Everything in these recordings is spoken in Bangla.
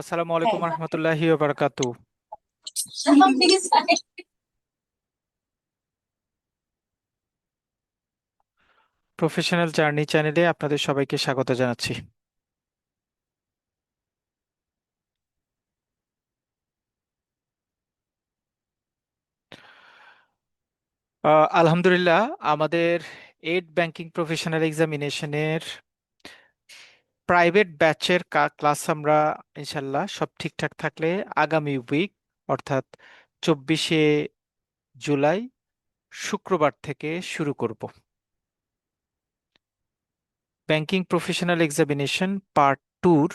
আসসালামু আলাইকুম রহমতুল্লাহি ওয়া বারাকাতু। প্রফেশনাল জার্নি চ্যানেলে আপনাদের সবাইকে স্বাগত জানাচ্ছি। আলহামদুলিল্লাহ, আমাদের এইড ব্যাংকিং প্রফেশনাল এক্সামিনেশনের প্রাইভেট ব্যাচের ক্লাস আমরা ইনশাল্লাহ সব ঠিকঠাক থাকলে আগামী উইক অর্থাৎ 24শে জুলাই শুক্রবার থেকে শুরু করব। ব্যাংকিং প্রফেশনাল এক্সামিনেশন পার্ট 2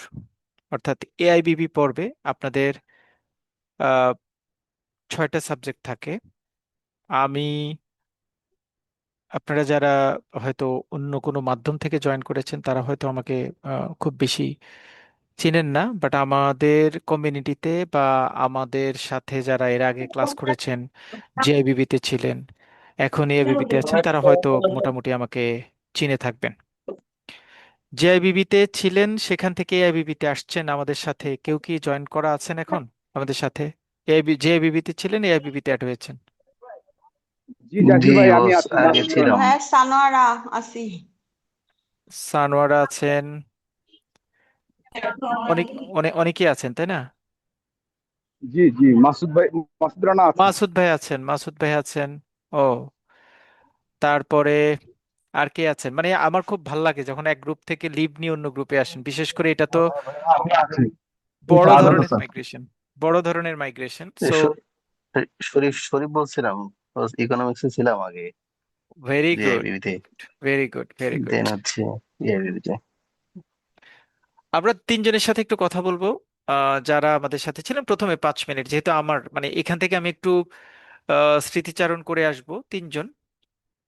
অর্থাৎ এআইবিবি পর্বে আপনাদের আহ, 6টা সাবজেক্ট থাকে। আমি আপনারা যারা হয়তো অন্য কোনো মাধ্যম থেকে জয়েন করেছেন তারা হয়তো আমাকে খুব বেশি চিনেন না, বাট আমাদের কমিউনিটিতে বা আমাদের সাথে যারা এর আগে ক্লাস করেছেন, জেআইবিবিতে ছিলেন, এখন এআইবিবিতে আছেন, তারা হয়তো মোটামুটি আমাকে চিনে থাকবেন। জেআইবিবিতে ছিলেন, সেখান থেকে এআইবিবিতে আসছেন আমাদের সাথে কেউ কি জয়েন করা আছেন এখন আমাদের সাথে? জেআইবিবিতে ছিলেন, এআইবিবিতে অ্যাড হয়েছেন। জি জাকির জি ভাই, আমি বস, আছি আগে মাসুদ রানা। ছিলাম। হ্যাঁ, সানোয়ারা আছি। সানোয়ারা আছেন, অনেক অনেকেই আছেন, তাই না? জি জি, মাসুদ ভাই, মাসুদ রানা আছি। মাসুদ ভাই আছেন, মাসুদ ভাই আছেন। ও, তারপরে আর কে আছেন? মানে আমার খুব ভাল লাগে যখন এক গ্রুপ থেকে লিভ নিয়ে অন্য গ্রুপে আসেন, বিশেষ করে এটা তো আমি আছি। বড় শাহাদাত ধরনের হাসান। মাইগ্রেশন, বড় ধরনের মাইগ্রেশন। এ সো শ- শরীফ শরীফ বলছিলাম। ইকোনমিক্সে ছিলাম আগে, ভেরি গুড, জেআইবিতে। Very good, very good. Then হচ্ছে জেআইবিতে। আমরা তিনজনের সাথে একটু কথা বলবো, যারা আমাদের সাথে ছিলেন প্রথমে 5 মিনিট, যেহেতু আমার মানে এখান থেকে আমি একটু স্মৃতিচারণ করে আসব। তিনজন,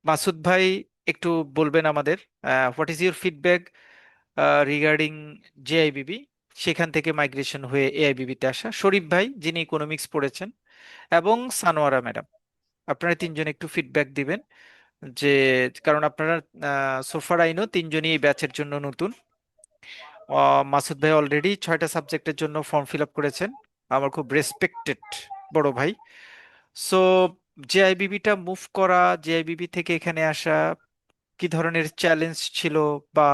মাসুদ ভাই একটু বলবেন আমাদের what is your feedback regarding JIBB, সেখান থেকে মাইগ্রেশন হয়ে এআইবিবি তে আসা। শরীফ ভাই, যিনি ইকোনমিক্স পড়েছেন, এবং সানোয়ারা ম্যাডাম। আপনারা তিনজন একটু ফিডব্যাক দিবেন যে, কারণ আপনারা সোফার আইনও তিনজনই এই ব্যাচের জন্য নতুন। মাসুদ ভাই অলরেডি 6টা সাবজেক্টের জন্য ফর্ম ফিল আপ করেছেন, আমার খুব রেসপেক্টেড বড় ভাই। সো জেআইবিবিটা মুভ করা, জেআইবিবি থেকে এখানে আসা, কি ধরনের চ্যালেঞ্জ ছিল, বা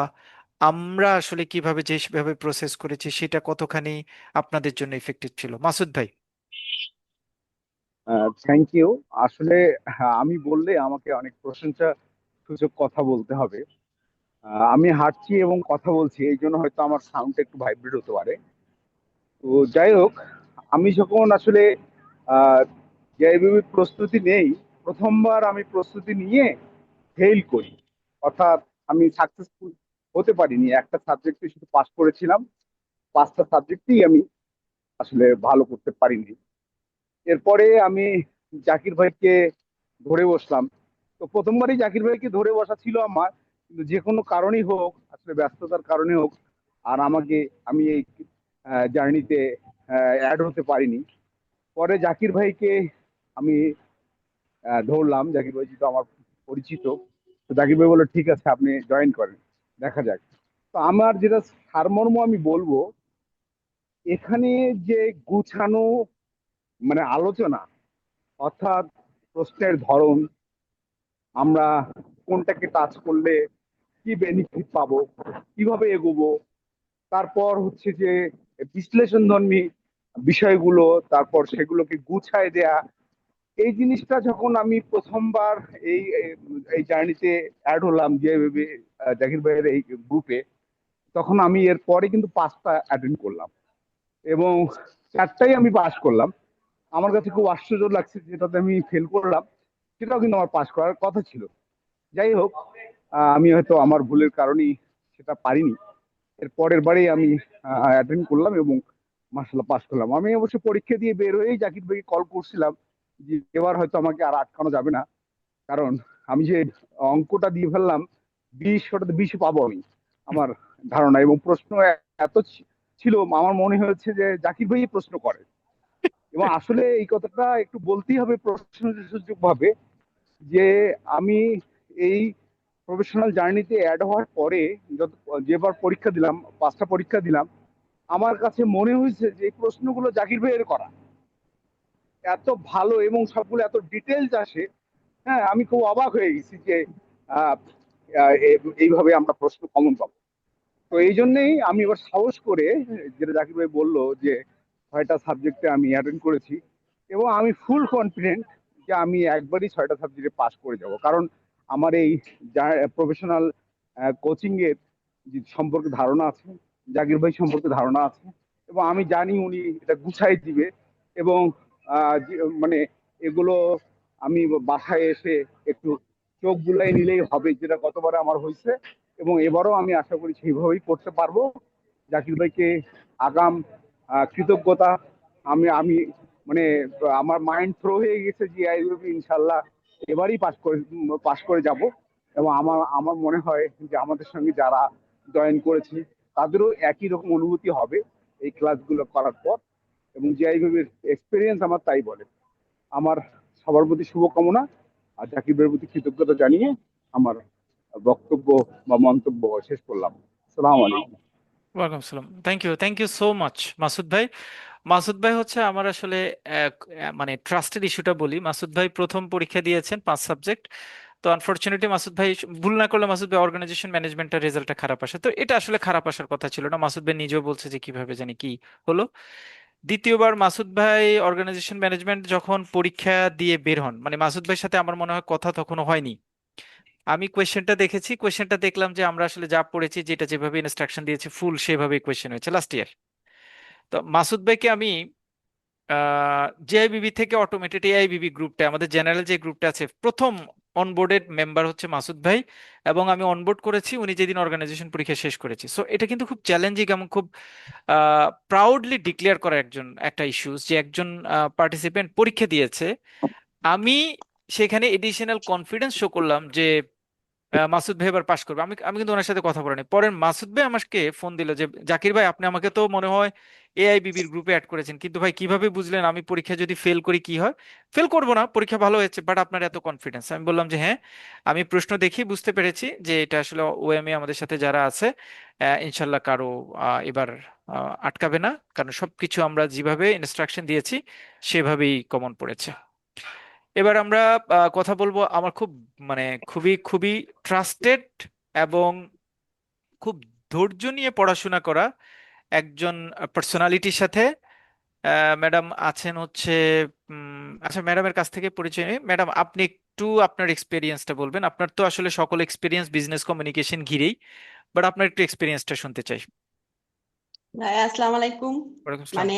আমরা আসলে কিভাবে যেভাবে প্রসেস করেছি সেটা কতখানি আপনাদের জন্য ইফেক্টিভ ছিল? মাসুদ ভাই। Thank you. আসলে হ্যাঁ, আমি বললে আমাকে অনেক প্রশংসা সূচক কথা বলতে হবে। আমি হাঁটছি এবং কথা বলছি, এই জন্য হয়তো আমার সাউন্ড একটু ভাইব্রেট হতে পারে। তো যাই হোক, আমি যখন আসলে জেআইবিবি প্রস্তুতি নেই, প্রথমবার আমি প্রস্তুতি নিয়ে ফেল করি, অর্থাৎ আমি সাকসেসফুল হতে পারিনি। একটা সাবজেক্টে শুধু পাস করেছিলাম, 5টা সাবজেক্টেই আমি আসলে ভালো করতে পারিনি। এরপরে আমি জাকির ভাইকে ধরে বসলাম। তো প্রথমবারই জাকির ভাইকে ধরে বসা ছিল আমার, কিন্তু যে কোনো কারণেই হোক, আসলে ব্যস্ততার কারণে হোক, আর আমি এই জার্নিতে অ্যাড হতে পারিনি। পরে জাকির ভাইকে আমি ধরলাম, জাকির ভাই যেহেতু আমার পরিচিত। তো জাকির ভাই বললো ঠিক আছে, আপনি জয়েন করেন, দেখা যাক। তো আমার যেটা সারমর্ম আমি বলবো, এখানে যে গুছানো মানে আলোচনা, অর্থাৎ প্রশ্নের ধরন, আমরা কোনটাকে টাচ করলে কি বেনিফিট পাবো, কিভাবে এগোবো, তারপর হচ্ছে যে বিশ্লেষণধর্মী বিষয়গুলো, তারপর সেগুলোকে গুছায় দেয়া, এই জিনিসটা যখন আমি প্রথমবার এই এই জার্নিতে অ্যাড হলাম যে জাকির ভাইয়ের এই গ্রুপে, তখন আমি এর পরে কিন্তু 5টা অ্যাটেন্ড করলাম এবং 4টাই আমি পাস করলাম। আমার কাছে খুব আশ্চর্য লাগছে, যেটাতে আমি ফেল করলাম সেটাও কিন্তু আমার পাস করার কথা ছিল। যাই হোক, আমি হয়তো আমার ভুলের কারণেই সেটা পারিনি। এর পরের বারেই আমি অ্যাটেন্ড করলাম এবং মার্শাল্লাহ পাস করলাম। আমি অবশ্য পরীক্ষা দিয়ে বের হয়েই জাকির ভাইকে কল করছিলাম যে এবার হয়তো আমাকে আর আটকানো যাবে না, কারণ আমি যে অঙ্কটা দিয়ে ফেললাম 20, ওটাতে 20 পাবো আমি, আমার ধারণা। এবং প্রশ্ন এত ছিল, আমার মনে হয়েছে যে জাকির ভাই প্রশ্ন করে। এবং আসলে এই কথাটা একটু বলতেই হবে প্রশ্নসূচক ভাবে, যে আমি এই প্রফেশনাল জার্নিতে অ্যাড হওয়ার পরে যত যেবার পরীক্ষা দিলাম, 5টা পরীক্ষা দিলাম, আমার কাছে মনে হয়েছে যে এই প্রশ্নগুলো জাকির ভাইয়ের করা এত ভালো এবং সবগুলো এত ডিটেলস আসে। হ্যাঁ, আমি খুব অবাক হয়ে গেছি যে আহ, এইভাবে আমরা প্রশ্ন কমন পাবো। তো এই জন্যই আমি এবার সাহস করে, যেটা জাকির ভাই বললো যে 6টা সাবজেক্টে আমি অ্যাটেন্ড করেছি, এবং আমি ফুল কনফিডেন্ট যে আমি একবারই 6টা সাবজেক্টে পাশ করে যাব। কারণ আমার এই প্রফেশনাল কোচিং এর সম্পর্কে ধারণা আছে, জাকির ভাই সম্পর্কে ধারণা আছে, এবং আমি জানি উনি এটা গুছাই দিবে। এবং মানে এগুলো আমি বাসায় এসে একটু চোখ বুলাই নিলেই হবে, যেটা গতবারে আমার হয়েছে। এবং এবারও আমি আশা করি সেইভাবেই করতে পারবো। জাকির ভাইকে আগাম কৃতজ্ঞতা। আমি মানে আমার মাইন্ড থ্রো হয়ে গেছে যে আইবিবি ইনশাল্লাহ এবারই পাশ করে যাব। এবং আমার আমার মনে হয় যে আমাদের সঙ্গে যারা জয়েন করেছে তাদেরও একই রকম অনুভূতি হবে এই ক্লাসগুলো করার পর। এবং যে আইবিবির এক্সপিরিয়েন্স আমার তাই বলে। আমার সবার প্রতি শুভকামনা আর জাকির ভাইয়ের প্রতি কৃতজ্ঞতা জানিয়ে আমার বক্তব্য বা মন্তব্য শেষ করলাম। সালাম আলাইকুম। ওয়ালাইকুম আসসালাম। Thank you so much Masud ভাই। মাসুদ ভাই হচ্ছে আমার আসলে মানে ট্রাস্টের ইস্যুটা বলি। মাসুদ ভাই প্রথম পরীক্ষা দিয়েছেন 5 সাবজেক্ট। তো আনফরচুনেটলি মাসুদ ভাই, ভুল না করলে মাসুদ ভাই অর্গানাইজেশন ম্যানেজমেন্টের রেজাল্টটা খারাপ আসে। তো এটা আসলে খারাপ আসার কথা ছিল না, মাসুদ ভাই নিজেও বলছে যে কিভাবে জানি কি হলো। দ্বিতীয়বার মাসুদ ভাই অর্গানাইজেশন ম্যানেজমেন্ট যখন পরীক্ষা দিয়ে বের হন, মানে মাসুদ ভাইয়ের সাথে আমার মনে হয় কথা তখনও হয়নি। আমি কোয়েশ্চেনটা দেখেছি, কোয়েশ্চেনটা দেখলাম যে আমরা আসলে যা পড়েছি, যেটা যেভাবে ইনস্ট্রাকশন দিয়েছে ফুল সেভাবেই কোয়েশ্চেন হয়েছে লাস্ট ইয়ার। তো মাসুদ ভাইকে আমি জেআইবিবি থেকে অটোমেটেড এআইবিবি গ্রুপটা, আমাদের জেনারেল যে গ্রুপটা আছে, প্রথম অনবোর্ডেড মেম্বার হচ্ছে মাসুদ ভাই। এবং আমি অনবোর্ড করেছি উনি যেদিন অর্গানাইজেশন পরীক্ষা শেষ করেছি। সো এটা কিন্তু খুব চ্যালেঞ্জিং এবং খুব প্রাউডলি ডিক্লেয়ার করা একটা ইস্যুস যে একজন পার্টিসিপেন্ট পরীক্ষা দিয়েছে। আমি সেখানে এডিশনাল কনফিডেন্স শো করলাম যে মাসুদ ভাই এবার পাশ করবে। আমি আমি কিন্তু ওনার সাথে কথা বলিনি। পরে মাসুদ ভাই আমাকে ফোন দিল যে জাকির ভাই, আপনি আমাকে তো মনে হয় এআইবিবির গ্রুপে অ্যাড করেছেন, কিন্তু ভাই কিভাবে বুঝলেন আমি পরীক্ষা যদি ফেল করি কি হয়? ফেল করবো না, পরীক্ষা ভালো হয়েছে, বাট আপনার এত কনফিডেন্স। আমি বললাম যে হ্যাঁ, আমি প্রশ্ন দেখি বুঝতে পেরেছি যে এটা আসলে ওএমএ আমাদের সাথে যারা আছে ইনশাল্লাহ কারো এবার আটকাবে না, কারণ সবকিছু আমরা যেভাবে ইনস্ট্রাকশন দিয়েছি সেভাবেই কমন পড়েছে। এবার আমরা কথা বলবো আমার খুব, মানে খুবই খুবই ট্রাস্টেড এবং খুব ধৈর্য নিয়ে পড়াশোনা করা একজন পার্সোনালিটির সাথে। ম্যাডাম আছেন হচ্ছে, আচ্ছা ম্যাডামের কাছ থেকে পরিচয় নিই। ম্যাডাম, আপনি একটু আপনার এক্সপিরিয়েন্সটা বলবেন। আপনার তো আসলে সকল এক্সপিরিয়েন্স বিজনেস কমিউনিকেশন ঘিরেই, বাট আপনার একটু এক্সপিরিয়েন্সটা শুনতে চাই। ভাই আসসালামু আলাইকুম। ওয়ালাইকুম আসসালাম। মানে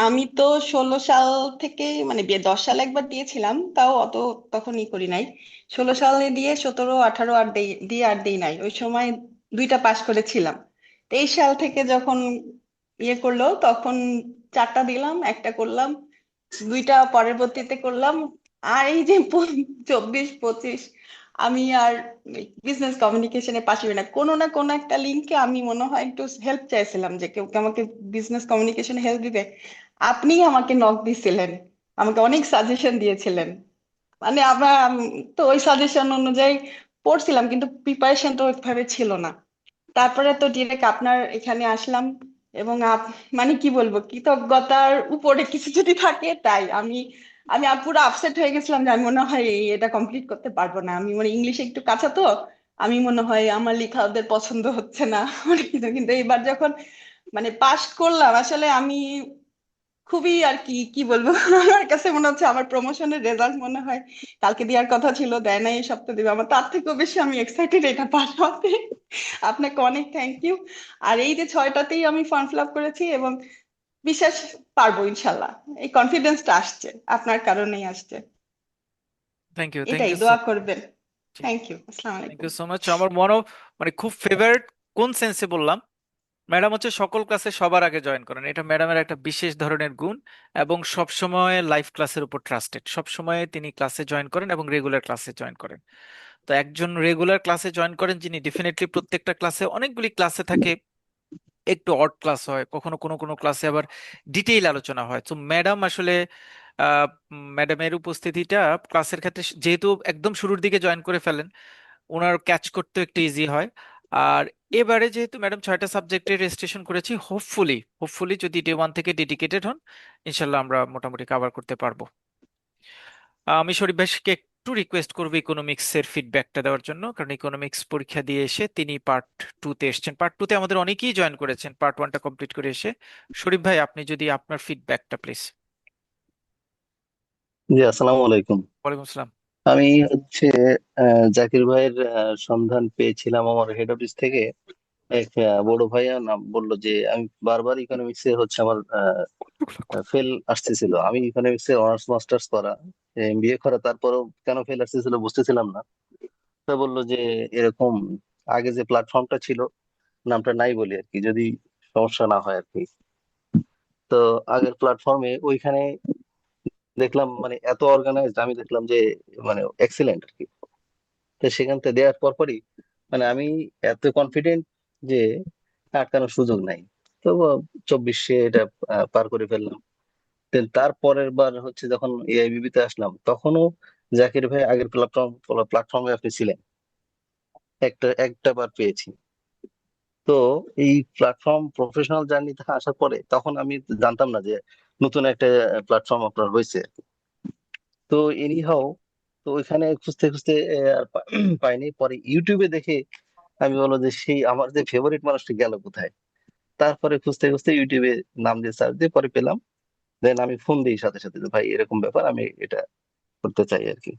আমি তো 16 সাল থেকে, মানে বিয়ে 10 সাল একবার দিয়েছিলাম, তাও অত তখন ই করি নাই। 16 সালে দিয়ে 17 18 আর দিয়ে আর দেই নাই, ওই সময় 2টা পাশ করেছিলাম। 23 সাল থেকে যখন ইয়ে করলো তখন 4টা দিলাম, একটা করলাম, 2টা পরবর্তীতে করলাম। আর এই যে 24 25 আমি আর বিজনেস কমিউনিকেশনে পাশে না, কোনো না কোনো একটা লিঙ্কে আমি মনে হয় একটু হেল্প চাইছিলাম যে কেউ কি আমাকে বিজনেস কমিউনিকেশনে হেল্প দিবে। আপনি আমাকে নক দিছিলেন, আমাকে অনেক সাজেশন দিয়েছিলেন। মানে আমরা তো ওই সাজেশন অনুযায়ী পড়ছিলাম, কিন্তু প্রিপারেশন তো ওইভাবে ছিল না। তারপরে তো ডিরেক্ট আপনার এখানে আসলাম। এবং মানে কি বলবো, কৃতজ্ঞতার উপরে কিছু যদি থাকে তাই আমি আমি পুরো আপসেট হয়ে গেছিলাম যে আমি মনে হয় এটা কমপ্লিট করতে পারবো না। আমি মানে ইংলিশে একটু কাঁচা তো, আমি মনে হয় আমার লেখা ওদের পছন্দ হচ্ছে না অনেক কিছু। কিন্তু এইবার যখন মানে পাশ করলাম, আসলে আমি খুবই আর কি কি বলবো আমার কাছে মনে হচ্ছে আমার প্রমোশনের রেজাল্ট মনে হয় কালকে দেওয়ার কথা ছিল, দেয় নাই, এই সপ্তাহে দিবে। আমার তার থেকেও বেশি আমি এক্সাইটেড এটা পাশ হতে। আপনাকে অনেক থ্যাংক ইউ। আর এই যে 6টাতেই আমি ফর্ম ফিল আপ করেছি এবং বিশ্বাস, পারবো ইনশাল্লাহ। এই কনফিডেন্সটা আসছে আপনার কারণেই আসছে। থ্যাংক ইউ, থ্যাংক এটাই ইউ সো। দোয়া করবেন। থ্যাংক ইউ, আসসালামু থ্যাংক আলাইকুম। You so much. আমার মনে, মানে খুব ফেভারিট কোন সেন্সে বললাম, ম্যাডাম হচ্ছে সকল ক্লাসে সবার আগে জয়েন করেন, এটা ম্যাডামের একটা বিশেষ ধরনের গুণ। এবং সব সময় লাইভ ক্লাসের উপর ট্রাস্টেড, সব সময় তিনি ক্লাসে জয়েন করেন এবং রেগুলার ক্লাসে জয়েন করেন। তো একজন রেগুলার ক্লাসে জয়েন করেন যিনি ডেফিনেটলি প্রত্যেকটা ক্লাসে, অনেকগুলি ক্লাসে থাকে, একটু অড ক্লাস হয়, কখনো কোনো কোনো ক্লাসে আবার ডিটেইল আলোচনা হয়। তো ম্যাডাম আসলে ম্যাডামের উপস্থিতিটা ক্লাসের ক্ষেত্রে যেহেতু একদম শুরুর দিকে জয়েন করে ফেলেন, ওনার ক্যাচ করতে একটু ইজি হয়। আর এবারে যেহেতু ম্যাডাম 6টা সাবজেক্টে রেজিস্ট্রেশন করেছি, হোপফুলি হোপফুলি যদি ডে 1 থেকে ডেডিকেটেড হন, ইনশাল্লাহ আমরা মোটামুটি কভার করতে পারবো। আমি শরীফ ভাইকে একটু রিকোয়েস্ট করবো ইকোনমিক্স এর ফিডব্যাকটা দেওয়ার জন্য, কারণ ইকোনমিক্স পরীক্ষা দিয়ে এসে তিনি পার্ট 2-তে এসেছেন। পার্ট 2-তে আমাদের অনেকেই জয়েন করেছেন, পার্ট 1টা কমপ্লিট করে এসে। শরীফ ভাই, আপনি যদি আপনার ফিডব্যাকটা প্লিজ। জি, আসসালামু আলাইকুম। ওয়ালাইকুম আসসালাম। আমি হচ্ছে জাকির ভাইয়ের সন্ধান পেয়েছিলাম আমার হেড অফিস থেকে। এক বড় ভাইয়া নাম বললো যে আমি বারবার ইকোনমিক্সে হচ্ছে আমার ফেল আসতেছিল। আমি ইকোনমিক্সে অনার্স মাস্টার্স করা, এমবিএ করা, তারপরেও কেন ফেল আসতেছিল বুঝতেছিলাম না। তো বললো যে এরকম আগে যে প্ল্যাটফর্মটা ছিল, নামটা নাই বলি আর কি, যদি সমস্যা না হয় আর কি। তো আগের প্ল্যাটফর্মে ওইখানে দেখলাম মানে এত অর্গানাইজড, আমি দেখলাম যে মানে এক্সিলেন্ট আর কি। তো সেখান থেকে দেওয়ার পরই মানে আমি এত কনফিডেন্ট যে আটকানোর সুযোগ নাই। তো 2400 এটা পার করে ফেললাম। Then তার পরের বার হচ্ছে যখন এআইবিবি তে আসলাম, তখনও জাকির ভাই আগের প্ল্যাটফর্মে আপনি ছিলেন, একটা বার পেয়েছি। তো এই প্ল্যাটফর্ম প্রফেশনাল জার্নিতে আসার পরে তখন আমি জানতাম না যে নতুন একটা প্ল্যাটফর্ম আপনার হয়েছে। তো এনিহাও, তো ওইখানে খুঁজতে খুঁজতে আর পাইনি। পরে ইউটিউবে দেখে আমি বললো যে সেই আমার যে ফেভারিট মানুষটা গেল কোথায়। তারপরে খুঁজতে খুঁজতে ইউটিউবে নাম দিয়ে সার্চ দিয়ে পরে পেলাম। দেন আমি ফোন দিই সাথে সাথে যে ভাই এরকম ব্যাপার, আমি এটা করতে চাই আর কি।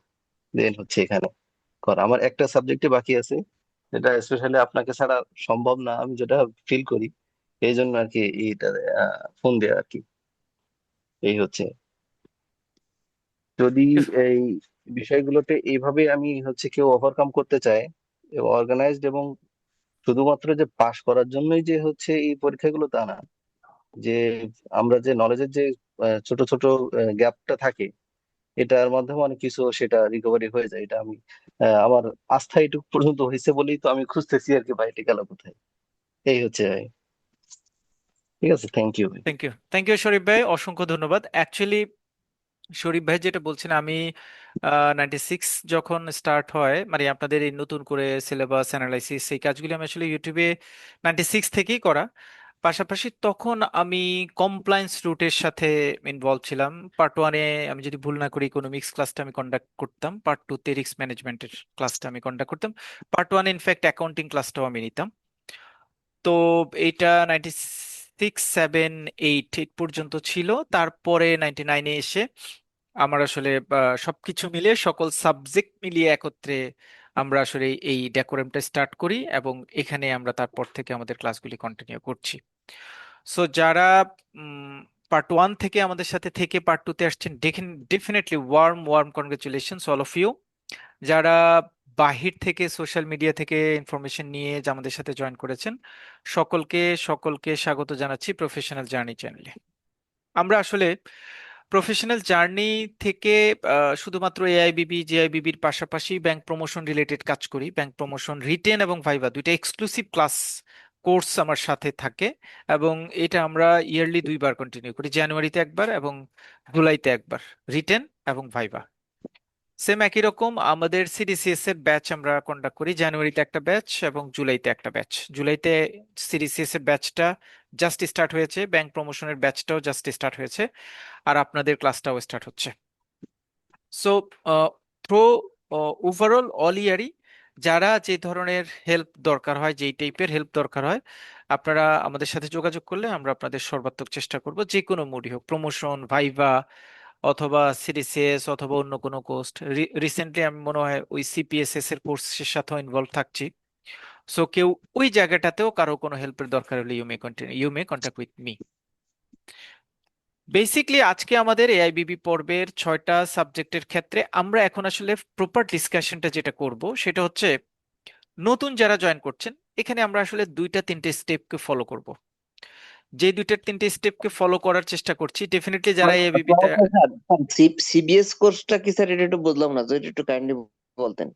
দেন হচ্ছে এখানে করা আমার একটা সাবজেক্টে বাকি আছে, যেটা স্পেশালি আপনাকে ছাড়া সম্ভব না, আমি যেটা ফিল করি। এই জন্য আর কি এইটা ফোন দেওয়া আর কি। এই হচ্ছে, যদি এই বিষয়গুলোতে এইভাবে আমি হচ্ছে কেউ ওভারকাম করতে চায়, অর্গানাইজড এবং শুধুমাত্র যে পাশ করার জন্যই যে হচ্ছে এই পরীক্ষাগুলো তা না, যে আমরা যে নলেজের যে ছোট ছোট গ্যাপটা থাকে, এটার মাধ্যমে অনেক কিছু সেটা রিকভারি হয়ে যায়। এটা আমি আমার আস্থা এটুকু পর্যন্ত হয়েছে বলেই তো আমি খুঁজতেছি আর কি, বাইরে গেল কোথায়। এই হচ্ছে ভাই। ঠিক আছে, থ্যাংক ইউ ভাই। থ্যাংক ইউ, থ্যাংক ইউ শরীফ ভাই, অসংখ্য ধন্যবাদ। অ্যাকচুয়ালি শরীফ ভাই যেটা বলছেন, আমি 96 যখন স্টার্ট হয়, মানে আপনাদের এই নতুন করে সিলেবাস অ্যানালাইসিস এই কাজগুলি আমি আসলে ইউটিউবে 96 থেকেই করা। পাশাপাশি তখন আমি কমপ্লায়েন্স রুটের সাথে ইনভলভ ছিলাম। পার্ট 1-এ আমি যদি ভুল না করি ইকোনমিক্স ক্লাসটা আমি কন্ডাক্ট করতাম, পার্ট 2-তে রিস্ক ম্যানেজমেন্টের ক্লাসটা আমি কন্ডাক্ট করতাম, পার্ট 1-এ ইনফ্যাক্ট অ্যাকাউন্টিং ক্লাসটাও আমি নিতাম। তো এইটা 96, 97, 8 এই পর্যন্ত ছিল। তারপরে 99-এ এসে আমার আসলে সবকিছু মিলিয়ে সকল সাবজেক্ট মিলিয়ে একত্রে আমরা আসলে এই ডেকোরেমটা স্টার্ট করি, এবং এখানে আমরা তারপর থেকে আমাদের ক্লাসগুলি কন্টিনিউ করছি। সো যারা পার্ট 1 থেকে আমাদের সাথে থেকে পার্ট 2-তে আসছেন, definitely warm warm congratulations all of you. যারা বাহির থেকে সোশ্যাল মিডিয়া থেকে ইনফরমেশন নিয়ে যে আমাদের সাথে জয়েন করেছেন, সকলকে সকলকে স্বাগত জানাচ্ছি প্রফেশনাল জার্নি চ্যানেলে। আমরা আসলে প্রফেশনাল জার্নি থেকে শুধুমাত্র এআইবিবি জেআইবিবির পাশাপাশি ব্যাংক প্রমোশন রিলেটেড কাজ করি। ব্যাংক প্রমোশন রিটেন এবং ভাইভা দুইটা এক্সক্লুসিভ ক্লাস কোর্স আমার সাথে থাকে, এবং এটা আমরা ইয়ারলি 2বার কন্টিনিউ করি, জানুয়ারিতে একবার এবং জুলাইতে একবার, রিটেন এবং ভাইভা। সেম একই রকম আমাদের সিডিসিএস এর ব্যাচ আমরা কন্ডাক্ট করি, জানুয়ারিতে একটা ব্যাচ এবং জুলাইতে একটা ব্যাচ। জুলাইতে সিডিসিএস এর ব্যাচটা জাস্ট স্টার্ট হয়েছে, ব্যাংক প্রমোশনের ব্যাচটাও জাস্ট স্টার্ট হয়েছে, আর আপনাদের ক্লাসটাও স্টার্ট হচ্ছে। সো থ্রো ওভারঅল অল ইয়ারই যারা যে ধরনের হেল্প দরকার হয়, যেই টাইপের হেল্প দরকার হয়, আপনারা আমাদের সাথে যোগাযোগ করলে আমরা আপনাদের সর্বাত্মক চেষ্টা করব, যে কোনো মুডই হোক, প্রমোশন, ভাইভা, অথবা সিডিসিএস, অথবা অন্য কোনো কোর্স। রিসেন্টলি আমি মনে হয় ওই সিপিএসএস এর কোর্সের সাথেও ইনভলভ থাকছি। সো কেউ ওই জায়গাটাতেও কারো কোনো হেল্পের দরকার হলে you may contact with me. Basically আজকে আমাদের এআইবিবি পর্বের 6টা সাবজেক্টের ক্ষেত্রে আমরা এখন আসলে প্রপার ডিসকাশনটা যেটা করব সেটা হচ্ছে, নতুন যারা জয়েন করছেন, এখানে আমরা আসলে 2-3টে স্টেপকে ফলো করব। যে 2-3টে স্টেপকে ফলো করার চেষ্টা করছি, ডেফিনেটলি যারা এআইবিবিতে। সিবিএস কোর্সটা কি স্যার? এটা একটু বুঝলাম না, যদি একটু কাইন্ডলি বলতেন।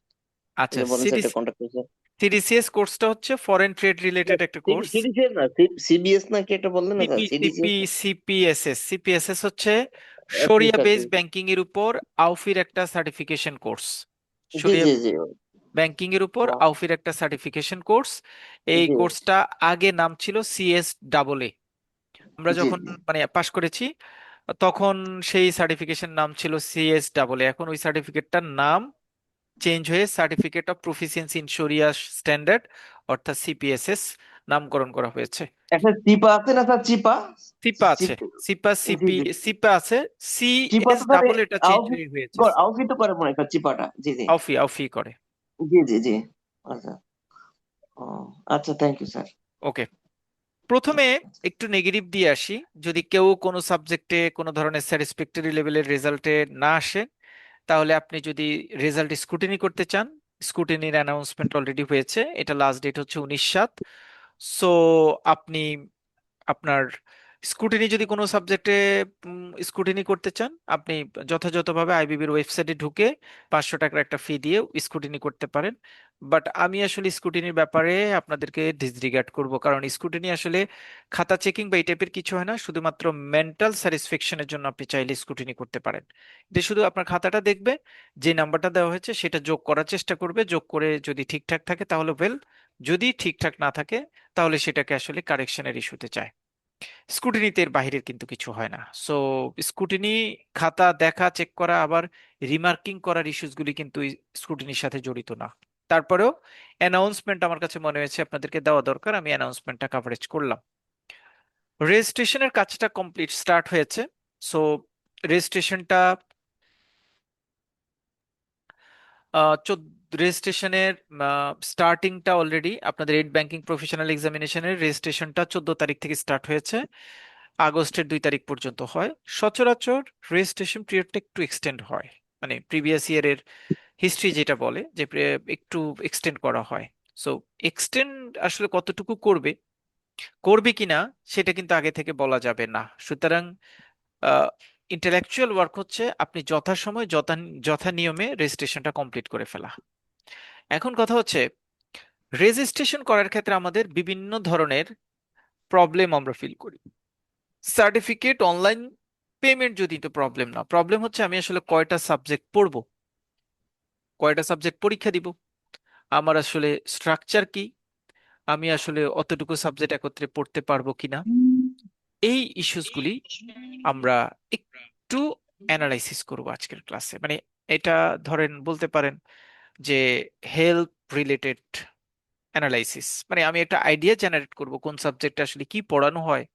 আচ্ছা, এটা বলেন স্যার, এটা কন্টাক্ট করছেন। সিডিসিএস কোর্সটা হচ্ছে ফরেন ট্রেড রিলেটেড একটা কোর্স। সিডিসিএস না, সিবিএস নাকি এটা বললেন না স্যার? সিডিসিএস। সিপিএসএস হচ্ছে আচ্ছা শরিয়া আচ্ছা বেসড ব্যাংকিং এর উপর আউফির একটা সার্টিফিকেশন কোর্স। জি শরিয়া জি জি। ব্যাংকিং এর উপর ও, আউফির একটা সার্টিফিকেশন কোর্স। এই জি কোর্সটা আগে নাম ছিল সিএস ডাবল এ। আমরা জি যখন জি। মানে পাশ করেছি তখন সেই সার্টিফিকেশন নাম ছিল সিএস ডাবল এ। এখন ওই সার্টিফিকেটটার নাম চেঞ্জ হয়ে সার্টিফিকেট অফ প্রফিসিয়েন্সি ইন শরিয়া স্ট্যান্ডার্ড অর্থাৎ সিপিএসএস নামকরণ করা হয়েছে। একটা চিপা আছে না স্যার, চিপা? সিপা আছে, চিপ- সিপা জি সিপি জি। সিপা আছে, চিপা সিএস তো স্যার ডাবল এটা চেঞ্জ আউটফিট, হয়ে হয়েছে আউটফিট তো করে মনে হয় স্যার চিপাটা। জি জি আউফি, আউফি করে। জি জি জি। আচ্ছা। ও, আচ্ছা, থ্যাংক ইউ স্যার। ওকে, প্রথমে একটু নেগেটিভ দিয়ে আসি। যদি কেউ কোনো সাবজেক্টে কোনো ধরনের স্যাটিসফ্যাক্টরি লেভেলের রেজাল্টে না আসে, তাহলে আপনি যদি রেজাল্ট স্ক্রুটিনি করতে চান, স্ক্রুটিনির অ্যানাউন্সমেন্ট অলরেডি হয়েছে, এটা লাস্ট ডেট হচ্ছে 19/7। সো আপনি আপনার স্ক্রুটিনি যদি কোনো সাবজেক্টে স্ক্রুটিনি করতে চান, আপনি যথাযথভাবে আইবিবির ওয়েবসাইটে ঢুকে 500 টাকার একটা ফি দিয়ে স্ক্রুটিনি করতে পারেন। বাট আমি আসলে স্ক্রুটিনির ব্যাপারে আপনাদেরকে ডিসরিগার্ড করব, কারণ স্ক্রুটিনি আসলে খাতা চেকিং বা এই টাইপের কিছু হয় না। শুধুমাত্র মেন্টাল স্যাটিসফ্যাকশনের জন্য আপনি চাইলে স্ক্রুটিনি করতে পারেন। যে শুধু আপনার খাতাটা দেখবে, যে নাম্বারটা দেওয়া হয়েছে সেটা যোগ করার চেষ্টা করবে, যোগ করে যদি ঠিকঠাক থাকে তাহলে ওয়েল, যদি ঠিকঠাক না থাকে তাহলে সেটাকে আসলে কারেকশনের ইস্যুতে চায়। স্কুটিনিতে এর বাহিরের কিন্তু কিছু হয় না। সো স্কুটিনি খাতা দেখা, চেক করা, আবার রিমার্কিং করার ইস্যুসগুলি কিন্তু স্কুটিনির সাথে জড়িত না। তারপরেও অ্যানাউন্সমেন্ট আমার কাছে মনে হয়েছে আপনাদেরকে দেওয়া দরকার, আমি অ্যানাউন্সমেন্টটা কভারেজ করলাম। রেজিস্ট্রেশনের কাজটা কমপ্লিট স্টার্ট হয়েছে। সো রেজিস্ট্রেশনটা রেজিস্ট্রেশনের স্টার্টিংটা অলরেডি আপনাদের 8 ব্যাংকিং প্রফেশনাল এক্সামিনেশনের রেজিস্ট্রেশনটা 14 তারিখ থেকে স্টার্ট হয়েছে, আগস্টের 2 তারিখ পর্যন্ত হয়। সচরাচর রেজিস্ট্রেশন পিরিয়ডটা একটু এক্সটেন্ড হয়, মানে প্রিভিয়াস ইয়ারের হিস্ট্রি যেটা বলে যে একটু এক্সটেন্ড করা হয়। সো এক্সটেন্ড আসলে কতটুকু করবে, করবে কিনা সেটা কিন্তু আগে থেকে বলা যাবে না। সুতরাং ইন্টেলেকচুয়াল ওয়ার্ক হচ্ছে আপনি যথাসময় যথা নিয়মে রেজিস্ট্রেশনটা কমপ্লিট করে ফেলা। এখন কথা হচ্ছে, রেজিস্ট্রেশন করার ক্ষেত্রে আমাদের বিভিন্ন ধরনের প্রবলেম আমরা ফিল করি। সার্টিফিকেট অনলাইন পেমেন্ট যদি তো প্রবলেম না, প্রবলেম হচ্ছে আমি আসলে কয়টা সাবজেক্ট পড়বো, কয়টা সাবজেক্ট পরীক্ষা দিব, আমার আসলে স্ট্রাকচার কি, আমি আসলে অতটুকু সাবজেক্ট একত্রে পড়তে পারবো কিনা। এই ইস্যুসগুলি আমরা একটু অ্যানালাইসিস করব আজকের ক্লাসে। মানে এটা ধরেন বলতে পারেন যে হেল্প রিলেটেড অ্যানালাইসিস, মানে আমি একটা আইডিয়া জেনারেট করব কোন সাবজেক্টে আসলে কি পড়ানো হয়,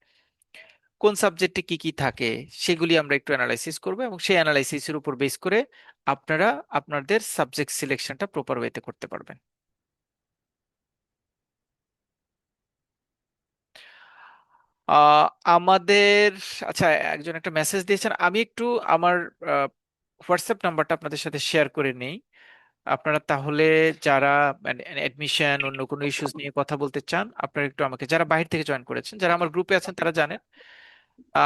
কোন সাবজেক্টে কি কি থাকে, সেগুলি আমরা একটু অ্যানালাইসিস করব, এবং সেই অ্যানালাইসিসের উপর বেস করে আপনারা আপনাদের সাবজেক্ট সিলেকশনটা প্রপার ওয়েতে করতে পারবেন। আমাদের আচ্ছা, একজন একটা মেসেজ দিয়েছেন, আমি একটু আমার হোয়াটসঅ্যাপ নাম্বারটা আপনাদের সাথে শেয়ার করে নেই। আপনারা তাহলে যারা অ্যাডমিশন অন্য কোনো ইস্যুস নিয়ে কথা বলতে চান, আপনারা একটু আমাকে, যারা বাইরে থেকে জয়েন করেছেন, যারা আমার গ্রুপে আছেন তারা জানেন।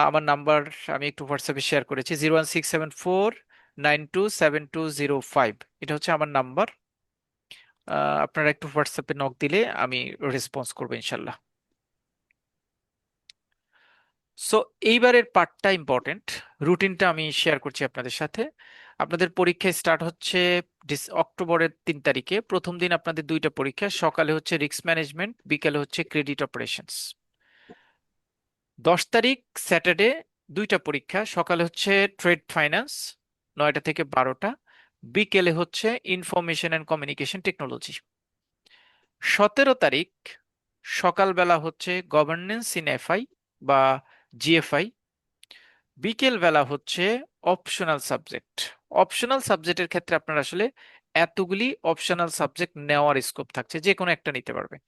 আমার নাম্বার আমি একটু হোয়াটসঅ্যাপে শেয়ার করেছি, 01674927205। এটা হচ্ছে আমার নাম্বার। আপনারা একটু হোয়াটসঅ্যাপে নক দিলে আমি রেসপন্স করবো ইনশাল্লাহ। সো এইবারের পার্টটা ইম্পর্টেন্ট, রুটিনটা আমি শেয়ার করছি আপনাদের সাথে। আপনাদের পরীক্ষা স্টার্ট হচ্ছে অক্টোবরের 3 তারিখে। প্রথম দিন আপনাদের দুইটা পরীক্ষা, সকালে হচ্ছে রিস্ক ম্যানেজমেন্ট, বিকালে হচ্ছে ক্রেডিট অপারেশনস। 10 তারিখ স্যাটারডে দুইটা পরীক্ষা, সকালে হচ্ছে ট্রেড ফাইন্যান্স 9টা থেকে 12টা, বিকেলে হচ্ছে ইনফরমেশন অ্যান্ড কমিউনিকেশন টেকনোলজি। 17 তারিখ সকালবেলা হচ্ছে গভর্নেন্স ইন এফআই বা জিএফআই, বিকেল বেলা হচ্ছে অপশনাল সাবজেক্ট। অপশনাল সাবজেক্টের ক্ষেত্রে আপনার আসলে এতগুলি অপশনাল সাবজেক্ট নেওয়ার স্কোপ থাকছে, যে কোনো একটা নিতে পারবেন।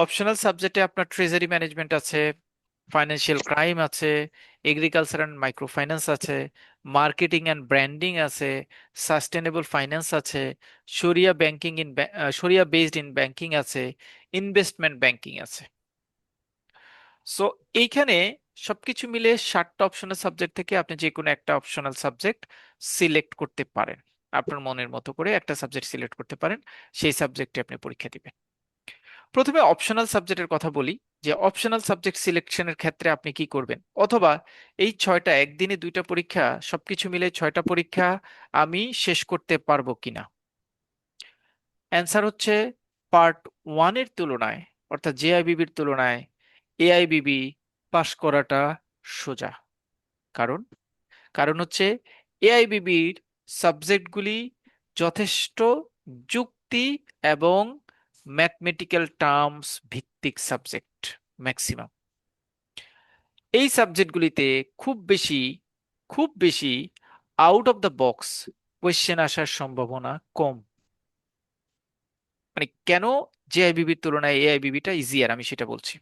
অপশনাল সাবজেক্টে আপনার ট্রেজারি ম্যানেজমেন্ট আছে, ফাইন্যান্সিয়াল ক্রাইম আছে, এগ্রিকালচার অ্যান্ড মাইক্রো ফাইন্যান্স আছে, মার্কেটিং অ্যান্ড ব্র্যান্ডিং আছে, সাস্টেনেবল ফাইন্যান্স আছে, শরিয়া ব্যাংকিং ইন শরিয়া বেসড ইন ব্যাংকিং আছে, ইনভেস্টমেন্ট ব্যাংকিং আছে। সো এইখানে সবকিছু মিলে 7টা অপশনাল সাবজেক্ট থেকে আপনি যে কোনো একটা অপশনাল সাবজেক্ট সিলেক্ট করতে পারেন। আপনার মনের মতো করে একটা সাবজেক্ট সিলেক্ট করতে পারেন, সেই সাবজেক্টে আপনি পরীক্ষা দিবেন। প্রথমে অপশনাল সাবজেক্টের কথা বলি, যে অপশনাল সাবজেক্ট সিলেকশনের ক্ষেত্রে আপনি কি করবেন, অথবা এই 6টা একদিনে দুইটা পরীক্ষা, সবকিছু মিলে 6টা পরীক্ষা আমি শেষ করতে পারবো কিনা। অ্যান্সার হচ্ছে পার্ট 1-এর তুলনায়, অর্থাৎ জেআইবিবির তুলনায় এআইবিবি পাশ করাটা সোজা। কারণ কারণ হচ্ছে এআইবিবির সাবজেক্টগুলি যথেষ্ট যুক্তি এবং ম্যাথমেটিক্যাল টার্মস ভিত্তিক সাবজেক্ট ম্যাক্সিমাম। এই সাবজেক্টগুলিতে খুব বেশি out of the box question আসার সম্ভাবনা কম। মানে কেন জেআইবিবির তুলনায় এআইবিবিটা ইজিয়ার আমি সেটা বলছি।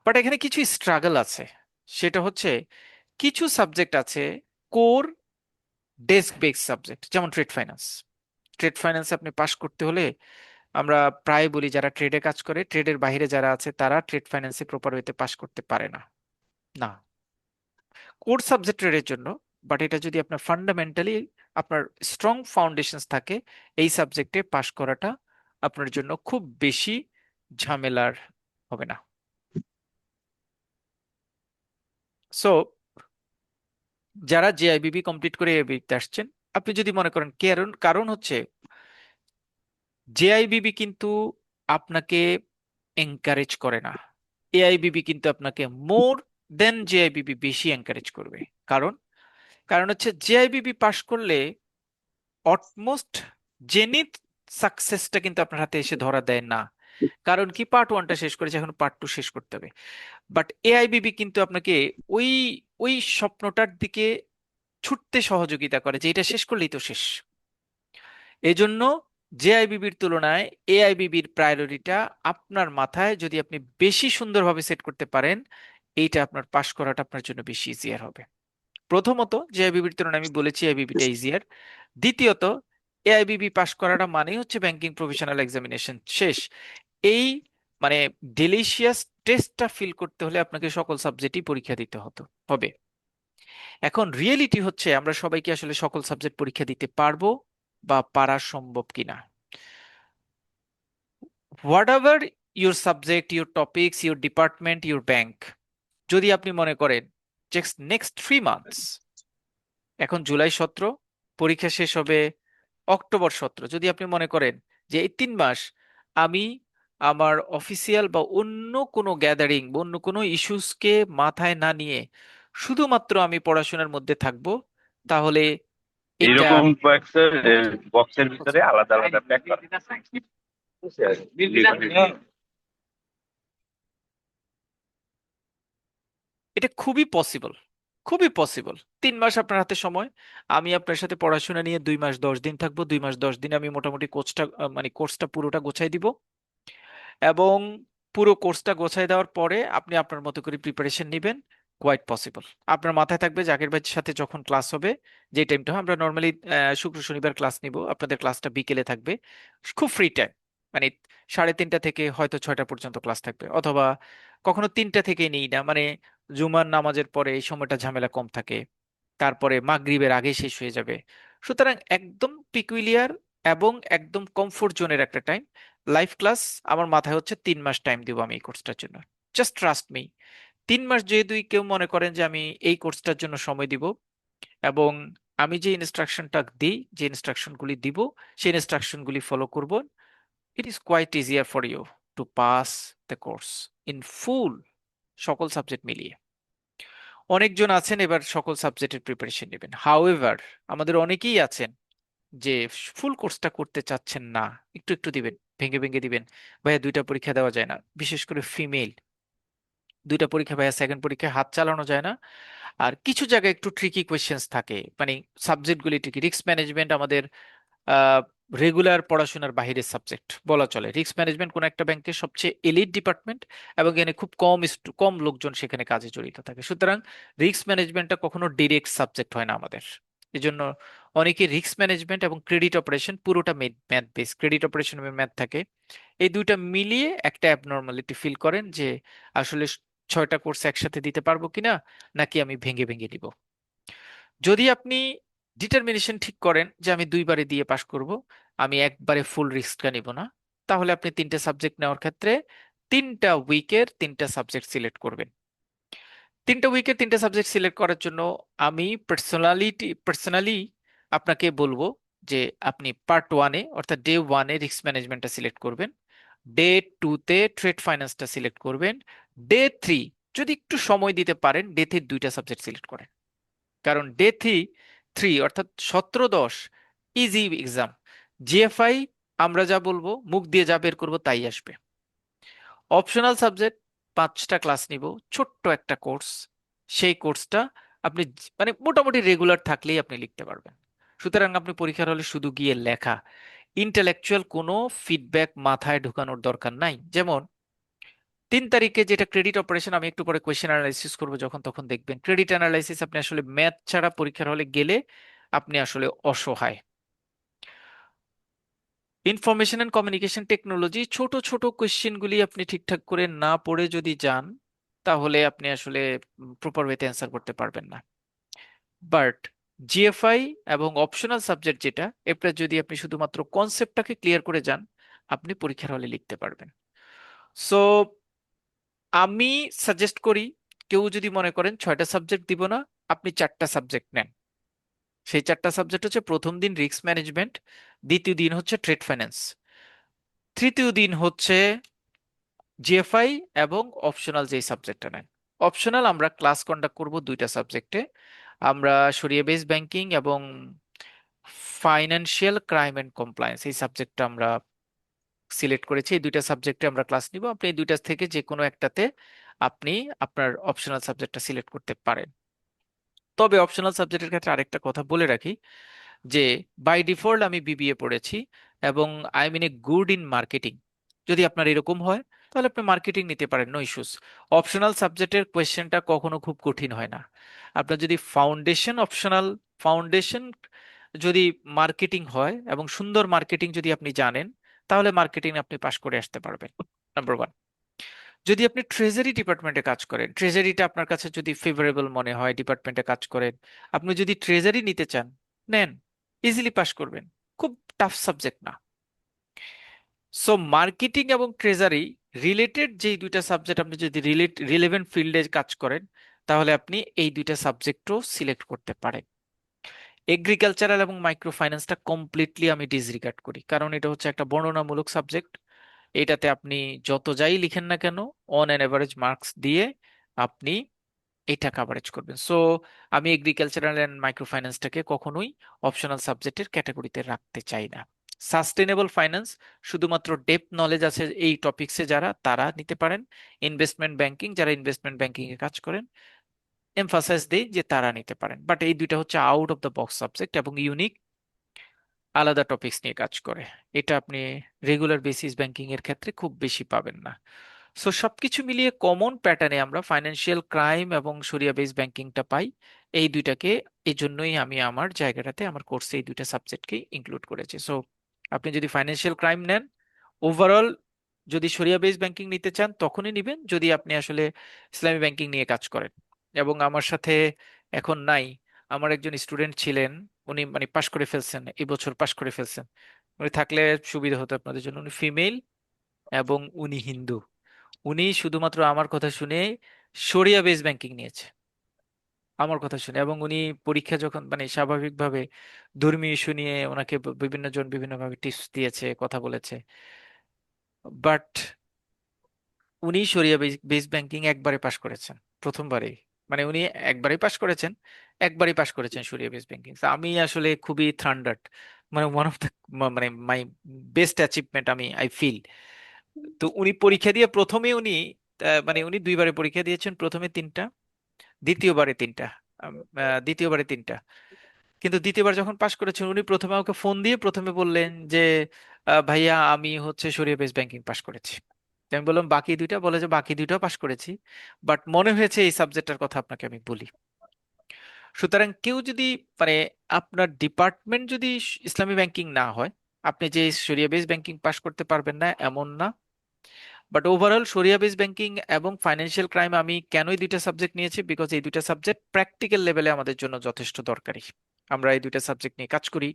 বাট এখানে কিছু স্ট্রাগল আছে। সেটা হচ্ছে কিছু সাবজেক্ট আছে কোর ডেস্ক বেসড সাবজেক্ট, যেমন ট্রেড ফাইন্যান্স আপনি পাশ করতে হলে আমরা প্রায় বলি যারা ট্রেডে কাজ করে, ট্রেডের বাইরে যারা আছে তারা ট্রেড ফাইন্যান্সে প্রপার ওয়েতে পাশ করতে পারে না। না, কোর সাবজেক্ট ট্রেডের জন্য, বাট এটা যদি আপনার ফান্ডামেন্টালি আপনার স্ট্রং ফাউন্ডেশনস থাকে, এই সাবজেক্টে পাশ করাটা আপনার জন্য খুব বেশি ঝামেলার হবে না। সো যারা জেআইবিবি কমপ্লিট করে এবিতে আসছেন, আপনি যদি মনে করেন কারণ কারণ হচ্ছে জেআইবিবি কিন্তু আপনাকে এনকারেজ করে না, এআইবিবি কিন্তু আপনাকে মোর দেন জেআইবিবি বেশি এনকারেজ করবে। কারণ কারণ হচ্ছে জেআইবিবি পাশ করলে অলমোস্ট জেনিথ সাকসেসটা কিন্তু আপনার হাতে এসে ধরা দেয় না। কারণ কি, পার্ট 1টা শেষ করেছে, এখন পার্ট 2 শেষ করতে হবে। বাট এআইবিবি কিন্তু আপনাকে ওই ওই স্বপ্নটার দিকে ছুটতে সহযোগিতা করে যে এটা শেষ করলেই তো শেষ। এজন্য জেআইবিবির তুলনায় এআইবিবির প্রায়োরিটিটা আপনার মাথায় যদি আপনি বেশি সুন্দরভাবে সেট করতে পারেন, এইটা আপনার পাশ করাটা আপনার জন্য বেশি ইজিয়ার হবে। প্রথমত, জেআইবিবির তুলনায় আমি বলেছি এআইবিবিটা ইজিয়ার। দ্বিতীয়ত, এআইবিবি পাশ করাটা মানেই হচ্ছে ব্যাংকিং প্রফেশনাল এক্সামিনেশন শেষ। এই মানে ডেলিশিয়াস টেস্টটা ফিল করতে হলে আপনাকে সকল সাবজেক্টই পরীক্ষা দিতে হবে। এখন রিয়েলিটি হচ্ছে আমরা সবাইকে আসলে সকল সাবজেক্ট পরীক্ষা দিতে পারবো বা পারা সম্ভব কিনা। What ever your subject, your topics, your department, your bank, যদি আপনি মনে করেন নেক্সট 3 মান্থস, এখন জুলাই 17, পরীক্ষা শেষ হবে অক্টোবর 17, যদি আপনি মনে করেন যে এই 3 মাস আমি আমার অফিসিয়াল বা অন্য কোনো গ্যাদারিং বা অন্য কোনো ইস্যুসকে মাথায় না নিয়ে শুধুমাত্র আমি পড়াশোনার মধ্যে থাকবো, তাহলে এটা এইরকম বক্সের বক্সের ভিতরে আলাদা আলাদা প্যাক করা এটা খুবই পসিবল 3 মাস আপনার হাতে সময়। আমি আপনার সাথে পড়াশোনা নিয়ে 2 মাস 10 দিন থাকবো, 2 মাস 10 দিন আমি মোটামুটি কোর্সটা পুরোটা গোছাই দিব, এবং পুরো কোর্সটা গোছাই দেওয়ার পরে আপনি আপনার মতো করে প্রিপারেশন নেবেন। কোয়াইট পসিবল আপনার মাথায় থাকবে জাকির ভাইয়ের সাথে যখন ক্লাস হবে, যে টাইমটা আমরা নর্মালি শুক্র শনিবার ক্লাস নিব, আপনাদের ক্লাসটা বিকেলে থাকবে, খুব ফ্রি টাইম, মানে 3:30 থেকে হয়তো 6টা পর্যন্ত ক্লাস থাকবে, অথবা কখনো 3টা থেকে নেই না, মানে জুমার নামাজের পরে এই সময়টা ঝামেলা কম থাকে, তারপরে মাগরিবের আগে শেষ হয়ে যাবে। সুতরাং একদম পিকুলিয়ার এবং একদম কমফোর্ট জোনের একটা টাইম। লাইভ ক্লাস আমার মাথায় হচ্ছে 3 মাস টাইম দিব আমি এই কোর্সটার জন্য। Just trust me. 3 মাস যেহেতু কেউ মনে করেন যে আমি এই কোর্সটার জন্য সময় দিব, এবং আমি যে ইনস্ট্রাকশনটা দিই, যে ইনস্ট্রাকশনগুলি দিব, সেই ইনস্ট্রাকশনগুলি ফলো করব, it is quite easier for you to pass the course in full, সকল সাবজেক্ট মিলিয়ে। অনেকজন আছেন এবার সকল সাবজেক্টের প্রিপারেশন নেবেন, হাউএভার আমাদের অনেকেই আছেন যে ফুল কোর্সটা করতে চাচ্ছেন না, একটু একটু দিবেন, ভেঙে ভেঙে দিবেন। ভাইয়া 2টা পরীক্ষা দেওয়া যায় না, বিশেষ করে ফিমেল, 2টা পরীক্ষা ভাইয়া সেকেন্ড পরীক্ষায় হাত চালানো যায় না। আর কিছু জায়গায় একটু ট্রিকি কোয়েশ্চেন্স থাকে, মানে সাবজেক্টগুলি ট্রিকি। রিস্ক ম্যানেজমেন্ট আমাদের রেগুলার পড়াশোনার বাইরের সাবজেক্ট বলা চলে। রিস্ক ম্যানেজমেন্ট কোন একটা ব্যাংকের সবচেয়ে এলিট ডিপার্টমেন্ট, এবং এখানে খুব কম লোকজন সেখানে কাজে জড়িত থাকে। সুতরাং রিস্ক ম্যানেজমেন্টটা কখনো ডিরেক্ট সাবজেক্ট হয় না আমাদের। এজন্য অনেকে রিস্ক ম্যানেজমেন্ট এবং ক্রেডিট অপারেশন পুরোটা math base, credit operation math থাকে, এই দুইটা মিলিয়ে একটা অ্যাবনর্মালিটি ফিল করেন যে আসলে 6টা কোর্স একসাথে দিতে পারবো কিনা, নাকি আমি ভেঙে ভেঙে দিব। যদি আপনি ডিটারমিনেশন ঠিক করেন যে আমি 2বারে দিয়ে পাশ করব, আমি একবারে ফুল রিস্কটা নিব না, তাহলে আপনি 3টে সাবজেক্ট নেওয়ার ক্ষেত্রে 3টা উইকের 3টা সাবজেক্ট সিলেক্ট করবেন। 3টা উইকের 3টা সাবজেক্ট সিলেক্ট করার জন্য আমি পার্সোনালি আপনাকে বলবো যে আপনি পার্ট ওয়ানে অর্থাৎ ডে ওয়ানে রিস্ক ম্যানেজমেন্টটা সিলেক্ট করবেন, ডে টুতে ট্রেড ফাইন্যান্সটা সিলেক্ট করবেন, ডে থ্রি যদি একটু সময় দিতে পারেন ডে থ্রি দুইটা সাবজেক্ট সিলেক্ট করেন। কারণ ডে থ্রি থ্রি অর্থাৎ 17-10 ইজি এক্সাম। জিএফআই আমরা যা বলবো মুখ দিয়ে যা বের করবো তাই আসবে। অপশনাল সাবজেক্ট 5টা ক্লাস নিব, ছোট্ট একটা কোর্স। সেই কোর্সটা আপনি মানে মোটামুটি রেগুলার থাকলেই আপনি লিখতে পারবেন। সুতরাং আপনি পরীক্ষার হলে শুধু গিয়ে লেখা, ইন্টেলেকচুয়াল কোনো ফিডব্যাক মাথায় ঢোকানোর দরকার নাই। যেমন 3 তারিখে যেটা ক্রেডিট অপারেশন, আমি একটু পরে কোয়েশ্চেন অ্যানালাইসিস করবো যখন, তখন দেখবেন ক্রেডিট অ্যানালাইসিস আপনি আসলে ম্যাথ ছাড়া পরীক্ষার হলে গেলে আপনি আসলে অসহায়। ইনফরমেশন এন্ড কমিউনিকেশন টেকনোলজি, ছোট ছোট কোয়েশ্চেনগুলি আপনি ঠিকঠাক করে না পড়ে যদি যান তাহলে আপনি আসলে প্রপার ওয়েতে অ্যান্সার করতে পারবেন না। বাট জিএফআই এবং অপশনাল সাবজেক্ট যেটা, এটা যদি আপনি শুধুমাত্র কনসেপ্টটাকে ক্লিয়ার করে যান আপনি পরীক্ষার হলে লিখতে পারবেন। সো আমি সাজেস্ট করি, কেউ যদি মনে করেন 6টা সাবজেক্ট দিব না, আপনি 4টা সাবজেক্ট নেন। সেই 4টা সাবজেক্ট হচ্ছে প্রথম দিন রিস্ক ম্যানেজমেন্ট, দ্বিতীয় দিন হচ্ছে ট্রেড ফাইন্যান্স, তৃতীয় দিন হচ্ছে জিএফআই এবং অপশনাল যেই সাবজেক্টটা নেন। অপশনাল আমরা ক্লাস কন্ডাক্ট করব 2টা সাবজেক্টে, আমরা সরিয়া বেস ব্যাংকিং এবং ফাইন্যান্সিয়াল ক্রাইম এন্ড কমপ্লায়েন্স এই সাবজেক্টটা আমরা সিলেক্ট করেছি। এই 2টা সাবজেক্টে আমরা ক্লাস নিব, আপনি এই 2টা থেকে যে কোনো একটাতে আপনি আপনার অপশনাল সাবজেক্টটা সিলেক্ট করতে পারেন। তবে অপশনাল সাবজেক্টের ক্ষেত্রে আরেকটা কথা বলে রাখি যে বাই ডিফল্ট আমি বিবিএ পড়েছি এবং I mean a good in marketing. যদি আপনার এরকম হয় তাহলে আপনি মার্কেটিং নিতে পারেন, নো ইস্যুস। অপশনাল সাবজেক্টের কোয়েশ্চেনটা কখনো খুব কঠিন হয় না। আপনার যদি ফাউন্ডেশন যদি মার্কেটিং হয় এবং সুন্দর মার্কেটিং যদি আপনি জানেন তাহলে মার্কেটিং আপনি পাশ করে আসতে পারবেন, নাম্বার ওয়ান। যদি আপনি ট্রেজারি ডিপার্টমেন্টে কাজ করেন, ট্রেজারিটা আপনার কাছে যদি ফেভারেবল মনে হয়, ডিপার্টমেন্টে কাজ করেন, আপনি যদি ট্রেজারি নিতে চান নেন, ইজিলি পাস করবেন, খুব টাফ সাবজেক্ট না। সো মার্কেটিং এবং ট্রেজারি রিলেটেড যেই 2টা সাবজেক্ট আপনি যদি রিলেভেন্ট ফিল্ডে কাজ করেন তাহলে আপনি এই 2টা সাবজেক্টও সিলেক্ট করতে পারেন। এগ্রিকালচারাল এবং মাইক্রো ফাইন্যান্সটা কমপ্লিটলি আমি ডিসরিগার্ড করি, কারণ এটা হচ্ছে একটা বর্ণনামূলক সাবজেক্ট। এটাতে আপনি যত যাই লিখেন না কেন অন অ্যান এভারেজ মার্কস দিয়ে আপনি এটা কাভারেজ করবেন। সো আমি এগ্রিকালচারাল অ্যান্ড মাইক্রো ফাইন্যান্সটাকে কখনোই অপশনাল সাবজেক্টের ক্যাটাগরিতে রাখতে চাই না। সাস্টেনেবল ফাইন্যান্স শুধুমাত্র ডেপথ নলেজ আছে এই টপিকসে যারা, তারা নিতে পারেন। ইনভেস্টমেন্ট ব্যাংকিং, যারা ইনভেস্টমেন্ট ব্যাংকিং এ কাজ করেন এমফাসাইজ দেই যে তারা নিতে পারেন। বাট এই 2টা হচ্ছে out of the box subject এবং ইউনিক, আলাদা টপিকস নিয়ে কাজ করে। এটা আপনি রেগুলার বেসিস ব্যাংকিং এর ক্ষেত্রে খুব বেশি পাবেন না। সো সবকিছু মিলিয়ে কমন প্যাটার্নে আমরা ফাইন্যান্সিয়াল ক্রাইম এবং শরিয়া বেস ব্যাংকিংটা পাই। এই 2টাকে, এই জন্যই আমি আমার জায়গাটাতে আমার কোর্সে এই 2টা সাবজেক্টকে ইনক্লুড করেছি। সো আপনি যদি ফাইন্যান্সিয়াল ক্রাইম নেন, ওভারঅল যদি শরিয়া বেস ব্যাংকিং নিতে চান তখনই নিবেন যদি আপনি আসলে ইসলামী ব্যাংকিং নিয়ে কাজ করেন। এবং আমার সাথে এখন নাই, আমার একজন স্টুডেন্ট ছিলেন, উনি মানে পাশ করে ফেলছেন, এই বছর পাশ করে ফেলছেন। উনি থাকলে সুবিধা হতো আপনাদের জন্য। উনি ফিমেল এবং উনি হিন্দু। উনি শুধুমাত্র আমার কথা শুনে শরিয়া বেস ব্যাংকিং নিয়েছে, আমার কথা শুনে। এবং উনি পরীক্ষা যখন মানে স্বাভাবিকভাবে ধর্মীয় ইস্যু নিয়ে ওনাকে বিভিন্ন জন বিভিন্ন ভাবে টিপস দিয়েছে, কথা বলেছে, বাট উনি শরিয়া বেস ব্যাংকিং একবারে পাশ করেছেন, প্রথমবারেই। মানে উনি একবারই পাশ করেছেন, একবারই পাশ করেছেন শরিয়া বেস ব্যাংকিং। আমি আসলে খুবই থান্ডার্ড, মানে ওয়ান অফ দ্য মানে মাই বেস্ট অ্যাচিভমেন্ট আমি আই ফিল। তো উনি পরীক্ষা দিয়ে প্রথমে উনি মানে উনি 2বারে পরীক্ষা দিয়েছেন, প্রথমে 3টা, দ্বিতীয়বারে 3টা, দ্বিতীয়বারে 3টা। কিন্তু দ্বিতীয়বার যখন পাশ করেছেন উনি প্রথমে আমাকে ফোন দিয়ে প্রথমে বললেন যে ভাইয়া আমি হচ্ছে শরিয়া বেস ব্যাংকিং পাশ করেছি। তো আমি বললাম বাকি 2টা, বলে যে বাকি 2টাও পাশ করেছি, বাট মনে হয়েছে এই সাবজেক্টটার কথা আপনাকে আমি বলি। সুতরাং কেউ যদি মানে আপনার ডিপার্টমেন্ট যদি ইসলামী ব্যাংকিং না হয়, আপনি যে শরিয়া বেস ব্যাংকিং পাশ করতে পারবেন না এমন না। বাট ওভারঅল শরিয়া বেস ব্যাংকিং এবং ফাইন্যান্সিয়াল ক্রাইম আমি কেনই 2টা সাবজেক্ট নিয়েছি, বিকজ এই 2টা সাবজেক্ট প্র্যাকটিক্যাল লেভেলে আমাদের জন্য যথেষ্ট দরকারি। আমরা এই 2টা সাবজেক্ট নিয়ে কাজ করি।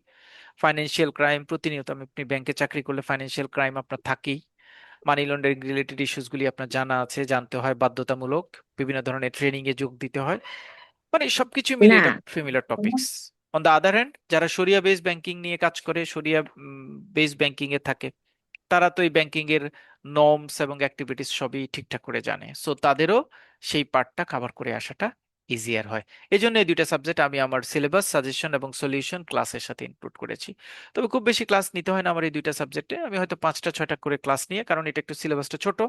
ফাইন্যান্সিয়াল ক্রাইম প্রতিনিয়ত, আপনি ব্যাংকে চাকরি করলে ফাইন্যান্সিয়াল ক্রাইম আপনার থাকেই। মানি লন্ডারিং রিলেটেড ইস্যুসগুলি আপনার জানা আছে, জানতে হয় বাধ্যতামূলক, বিভিন্ন ধরনের ট্রেনিং এ যোগ দিতে হয়, মানে সবকিছু মিলে না এটা familiar topics. On the other hand যারা শরিয়া বেস ব্যাংকিং নিয়ে কাজ করে, শরিয়া বেস ব্যাংকিং এ থাকে, তারা তো এই ব্যাংকিং এর নর্মস এবং অ্যাক্টিভিটিস সবই ঠিকঠাক করে জানে, সো তাদেরও সেই পার্টটা কভার করে আসাটা ইজিয়ার হয়। এই জন্য এই দুইটা সাবজেক্ট আমি আমার সিলেবাস, সাজেশন এবং সলিউশন ক্লাসের সাথে ইনক্লুড করেছি। তবে খুব বেশি ক্লাস নিতে হয় না আমার এই দুইটা সাবজেক্টে, আমি হয়তো 5টা 6টা করে ক্লাস নিয়ে, কারণ এটা একটু সিলেবাসটা ছোট,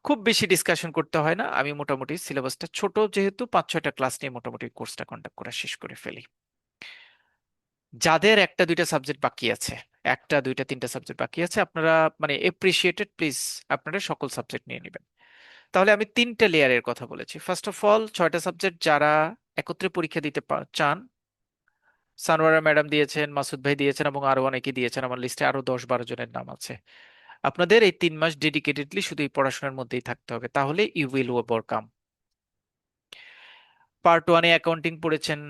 খুব বেশি ডিসকাশন করতে হয় না, আমি মোটামুটি সিলেবাসটা ছোট যেহেতু 5-6টা ক্লাস নিয়ে মোটামুটি কোর্সটা কন্ডাক্ট করা শেষ করে ফেলি। যাদের 1টা 2টা সাবজেক্ট বাকি আছে, 1টা 2টা 3টা সাবজেক্ট বাকি আছে, আপনারা মানে এপ্রিসিয়েটেড, প্লিজ আপনারা সকল সাবজেক্ট নিয়ে নেবেন। তাহলে আমি 3টে লেয়ারের কথা বলেছি। ফার্স্ট অফ অল 6টা সাবজেক্ট যারা একত্রে পরীক্ষা দিতে চান, সানোয়ারা ম্যাডাম দিয়েছেন, মাসুদ ভাই দিয়েছেন এবং আরো অনেকে দিয়েছেন, আমার লিস্টে আরো 10-12 জনের নাম আছে। আপনাদের এই 3 মাস ডেডিকেটেডলি শুধু এই পড়াশোনার মধ্যেই থাকতে হবে, তাহলে ইউ উইল ওভারকাম। পার্ট 1-এ অ্যাকাউন্টিং পড়েছেন,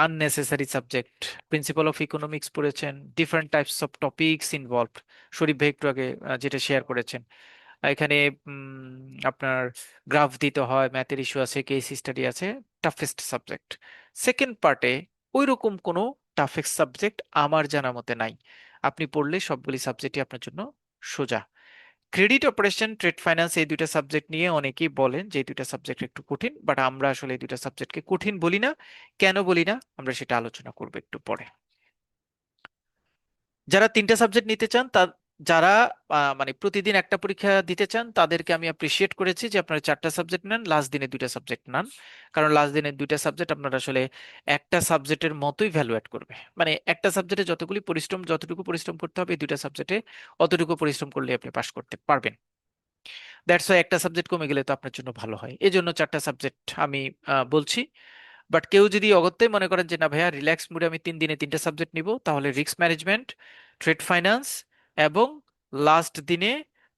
unnecessary subject, principle of economics পড়েছেন, different types of topics involved, Sharif ভাই একটু আগে যেটা শেয়ার করেছেন। এখানে আপনার গ্রাফ দিতে হয়, ম্যাথের ইস্যু আছে, কেস স্টাডি আছে, টাফেস্ট সাবজেক্ট। সেকেন্ড পার্টে ওইরকম কোনো টাফেস্ট সাবজেক্ট আমার জানা মতে নাই, আপনি পড়লে সবগুলি সাবজেক্টই আপনার জন্য সোজা। ক্রেডিট অপারেশন, ট্রেড ফাইন্যান্স, এই দুইটা সাবজেক্ট নিয়ে অনেকেই বলেন যে এই দুইটা সাবজেক্ট একটু কঠিন, বাট আমরা আসলে এই দুইটা সাবজেক্টকে কঠিন বলি না। কেন বলি না আমরা সেটা আলোচনা করবো একটু পরে। যারা 3টা সাবজেক্ট নিতে চান, যারা মানে প্রতিদিন একটা পরীক্ষা দিতে চান, তাদেরকে আমি অ্যাপ্রিসিয়েট করেছি যে আপনারা 4টা সাবজেক্ট নেন, লাস্ট দিনে 2টা সাবজেক্ট নেন। কারণ লাস্ট দিনে 2টা সাবজেক্ট আপনারা আসলে একটা সাবজেক্টের মতোই ভ্যালু অ্যাড করবে, মানে একটা সাবজেক্টে যতটুকু পরিশ্রম করতে হবে, এই 2টা সাবজেক্টে অতটুকু পরিশ্রম করলে আপনি পাশ করতে পারবেন। দ্যাটস ওয়াই একটা সাবজেক্ট কমে গেলে তো আপনার জন্য ভালো হয়, এই জন্য 4টা সাবজেক্ট আমি বলছি। বাট কেউ যদি অগত্যা মনে করেন যে না ভাইয়া রিল্যাক্স মুডে আমি 3 দিনে 3টা সাবজেক্ট নিব, তাহলে রিস্ক ম্যানেজমেন্ট, ট্রেড ফাইন্যান্স এবং লাস্ট দিনে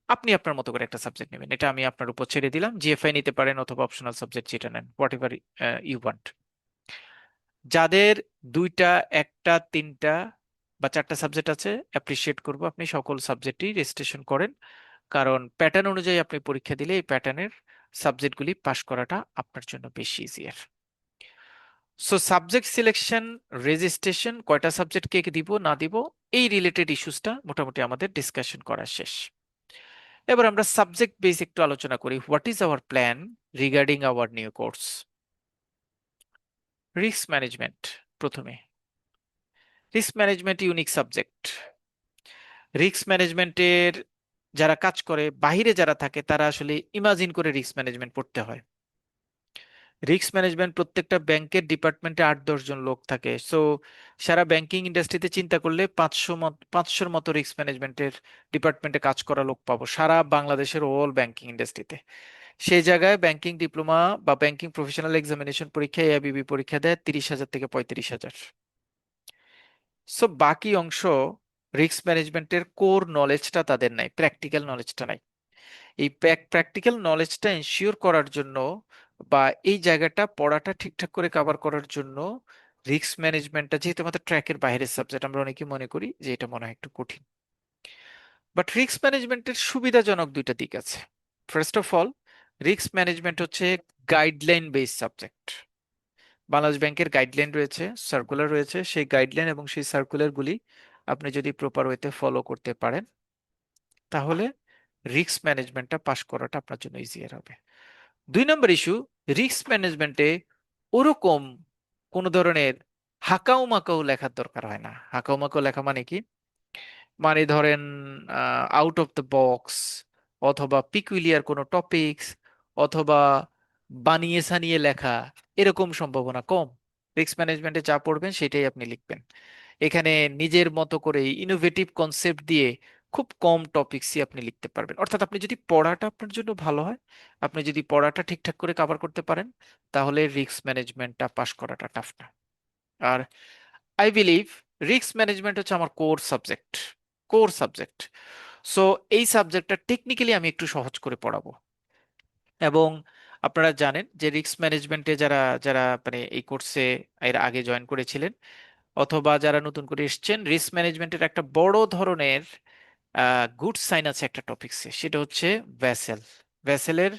আপনি আপনার মতো করে একটা সাবজেক্ট নেবেন, এটা আমি আপনার উপর ছেড়ে দিলাম। জিএফআই নিতে পারেন অথবা অপশনাল সাবজেক্ট যেটা নেন, হোয়াট এভার ইউ ওয়ান্ট। যাদের 2টা 1টা 3টা বা 4টা সাবজেক্ট আছে, অ্যাপ্রিসিয়েট করবো আপনি সকল সাবজেক্টই রেজিস্ট্রেশন করেন, কারণ প্যাটার্ন অনুযায়ী আপনি পরীক্ষা দিলে এই প্যাটার্নের সাবজেক্টগুলি পাশ করাটা আপনার জন্য বেশি easier. So subject selection, registration, কয়টা সাবজেক্ট কে কে দিব না দিব, এই রিলেটেড ইস্যুসটা মোটামুটি আমাদের ডিসকাশন করা শেষ। এবার আমরা সাবজেক্ট বেস একটু আলোচনা করি। What is our plan regarding our new course? Risk management প্রথমে। Risk management unique subject. রিস্ক ম্যানেজমেন্টের যারা কাজ করে, বাহিরে যারা থাকে, তারা আসলে ইমাজিন করে রিস্ক ম্যানেজমেন্ট পড়তে হয়। রিস্ক ম্যানেজমেন্ট প্রত্যেকটা ব্যাংকের ডিপার্টমেন্টে 8-10 জন লোক থাকে, সো সারা ব্যাংকিং ইন্ডাস্ট্রিতে চিন্তা করলে 500-র মতো রিস্ক ম্যানেজমেন্টের ডিপার্টমেন্টে কাজ করা লোক পাবো সারা বাংলাদেশের ওল ব্যাংকিং ইন্ডাস্ট্রিতে। সেই জায়গায় ব্যাংকিং ডিপ্লোমা বা ব্যাংকিং প্রফেশনাল এক্সামিনেশন পরীক্ষায় এবিবি পরীক্ষা দেয় 30,000 থেকে 35,000। সো বাকি অংশ রিস্ক ম্যানেজমেন্টের কোর নলেজটা তাদের নাই, প্র্যাকটিক্যাল নলেজটা নাই। এই প্র্যাকটিক্যাল নলেজটা এনশিওর করার জন্য বা এই জায়গাটা পড়াটা ঠিকঠাক করে কভার করার জন্য রিস্ক ম্যানেজমেন্টটা যেহেতু আমাদের ট্র্যাকের বাইরের সাবজেক্ট, আমরা অনেকে মনে করি যে এটা মনে হয় একটু কঠিন, বাট রিস্ক ম্যানেজমেন্টের সুবিধাজনক 2টা দিক আছে। First of all, risk management হচ্ছে গাইডলাইন বেসড সাবজেক্ট। বাংলাদেশ ব্যাংকের গাইডলাইন রয়েছে, সার্কুলার রয়েছে, সেই গাইডলাইন এবং সেই সার্কুলারগুলি আপনি যদি প্রপার ওয়েতে ফলো করতে পারেন, তাহলে রিস্ক ম্যানেজমেন্টটা পাশ করাটা আপনার জন্য ইজিয়ার হবে। 2 নম্বর ইস্যু, রিস্ক ম্যানেজমেন্টে ওরকম কোন ধরনের হাকাও মাকাও লেখার দরকার হয় না। হাকাও মাকাও লেখা মানে কি? মানে ধরেন আউট অফ দ্য বক্স, অথবা পিকুলিয়ার কোনো টপিকস, অথবা বানিয়ে সানিয়ে লেখা, এরকম সম্ভাবনা কম। রিস্ক ম্যানেজমেন্টে যা পড়বেন সেটাই আপনি লিখবেন। এখানে নিজের মতো করে ইনোভেটিভ কনসেপ্ট দিয়ে খুব কম টপিকসই আপনি লিখতে পারবেন। অর্থাৎ আপনি যদি পড়াটা আপনার জন্য ভালো হয়, আপনি যদি পড়াটা ঠিকঠাক করে কভার করতে পারেন, তাহলে রিস্ক ম্যানেজমেন্টটা পাশ করাটা টাফ না। আর আই বিলিভ রিস্ক ম্যানেজমেন্ট হচ্ছে আমার কোর সাবজেক্ট। সো এই সাবজেক্টটা টেকনিক্যালি আমি একটু সহজ করে পড়াবো। এবং আপনারা জানেন যে রিস্ক ম্যানেজমেন্টে যারা যারা মানে এই কোর্সে এর আগে জয়েন করেছিলেন অথবা যারা নতুন করে এসেছেন, রিস্ক ম্যানেজমেন্টের একটা বড় ধরনের গুড সাইন আছে একটা টপিকসে, সেটা হচ্ছে ভ্যাসেল। ভ্যাসেলের